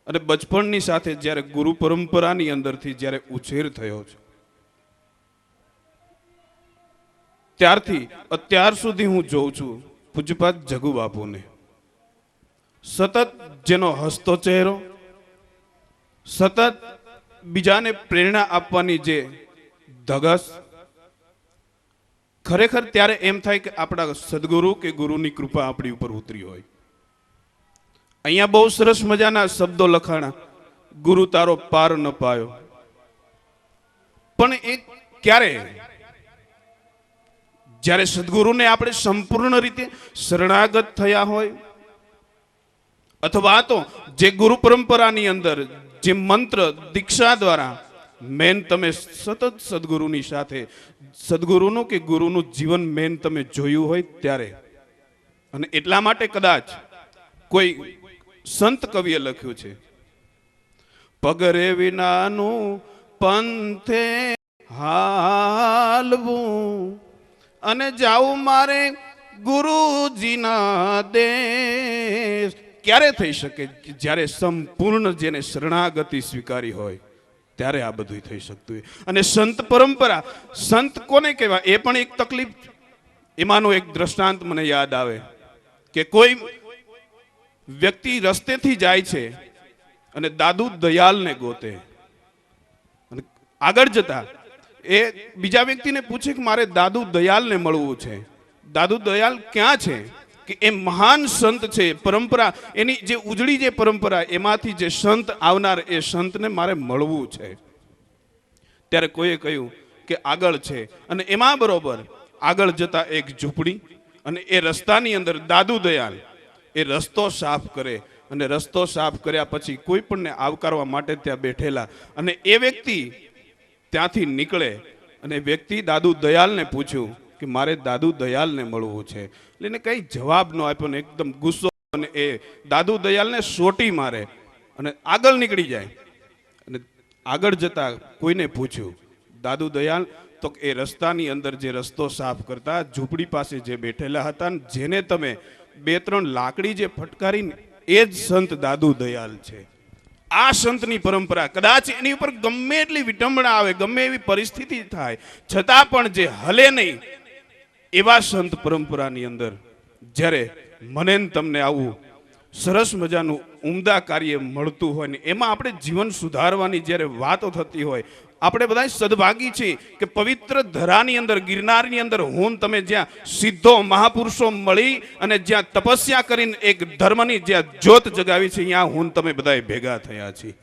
અને બચપણની સાથે જ્યારે ગુરુ પરંપરાની અંદરથી જ્યારે ઉછેર થયો છે, ત્યારથી અત્યાર સુધી હું જોઉં છું પૂજ્યપાદ જગુ બાપુને. સતત જેનો હસતો ચહેરો, સતત બીજાને પ્રેરણા આપવાની જે ધગસ, ખરેખર ત્યારે એમ થાય કે આપણા સદગુરુ કે ગુરુની કૃપા આપણી ઉપર ઉતરી હોય. અહીંયા બહુ સરસ મજાના શબ્દો લખાણા, ગુરુ તારો પાર ન પાયો. પણ એ ક્યારે? જ્યારે સદગુરુને આપણે સંપૂર્ણ રીતે શરણાગત થયા હોય, અથવા તો જે ગુરુ પરંપરાની અંદર જે મંત્ર દીક્ષા દ્વારા મેન તમે સતત સદગુરુની સાથે સદગુરુનું કે ગુરુનું જીવન મેન તમે જોયું હોય ત્યારે. અને એટલા માટે કદાચ કોઈ સંત કવિએ લખ્યું છે, પગરે વિનાનું પંથે હાલવું અને જાવું મારે ગુરુજીના દેશ. ક્યારે થઈ શકે? જ્યારે સંપૂર્ણ જેને શરણાગતિ સ્વીકારી હોય ત્યારે આ બધું થઈ શકતું હોય. અને સંત પરંપરા, સંત કોને કહેવાય એ પણ એક તકલીફ. એમાંનું એક દ્રષ્ટાંત મને યાદ આવે કે કોઈ વ્યક્તિ રસ્તેથી જાય છે અને દાદુ દયાલને ગોતે, અને આગળ જતા એ બીજા વ્યક્તિને પૂછે કે મારે દાદુ દયાલને મળવું છે. દાદુ દયાલ ક્યાં છે? કે એ મહાન સંત છે. પરંપરા એની જે ઉજળી જે પરંપરા એમાંથી જે સંત આવનાર એ સંતને મારે મળવું છે. ત્યારે કોઈએ કહ્યું કે આગળ છે. અને એમાં બરોબર આગળ જતા એક ઝૂંપડી, અને એ રસ્તાની અંદર દાદુ દયાલ એ રસ્તો સાફ કરે, અને રસ્તો સાફ કર્યા પછી કોઈ પણને આવકારવા માટે ત્યાં બેઠેલા, અને એ વ્યક્તિ ત્યાંથી નીકળે અને વ્યક્તિ દાદુ દયાલને પૂછ્યું કે મારે દાદુ દયાલને મળવું છે. એટલે એને કંઈ જવાબ ન આપ્યો ને એકદમ ગુસ્સો, અને એ દાદુ દયાલને સોટી મારે અને આગળ નીકળી જાય. અને આગળ જતા કોઈને પૂછ્યું દાદુ દયાલ, તો એ રસ્તાની અંદર જે રસ્તો સાફ કરતા ઝૂંપડી પાસે જે બેઠેલા હતા, જેને તમે 2-3 લાકડી જે ફટકારીને એ જ સંત દાદુ દયાલ છે. આ સંતની પરંપરા કદાચ એની ઉપર ગમે એટલી વિટંબણા આવે, ગમે એવી પરિસ્થિતિ થાય, છતાં પણ જે હલે નહીં એવા સંત પરંપરાની અંદર જ્યારે મને ને તમને આવું સરસ મજાનું ઉમદા કાર્ય મળતું હોય ને એમાં આપણે જીવન સુધારવાની જ્યારે વાતો થતી હોય, આપણે બધા સદભાગી છીએ કે પવિત્ર ધરાની અંદર, ગિરનારની અંદર હું તમે જ્યાં સિદ્ધો મહાપુરુષો મળી અને જ્યાં તપસ્યા કરીને એક ધર્મની જ્યાં જ્યોત જગાવી છે, ત્યાં હું તમે બધા ભેગા થયા છીએ.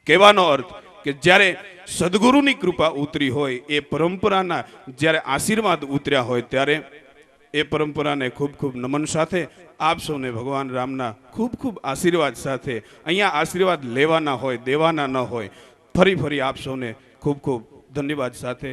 કહેવાનો અર્થ કે જ્યારે સદગુરુની કૃપા ઉતરી હોય, એ પરંપરાના જ્યારે આશીર્વાદ ઉતર્યા હોય, ત્યારે એ પરંપરાને ખૂબ ખૂબ નમન સાથે આપ સૌને ભગવાન રામના ખૂબ ખૂબ આશીર્વાદ સાથે, અહીંયા આશીર્વાદ લેવાના હોય, દેવાના ન હોય, ફરી આપ સૌને ખૂબ ખૂબ ધન્યવાદ સાથે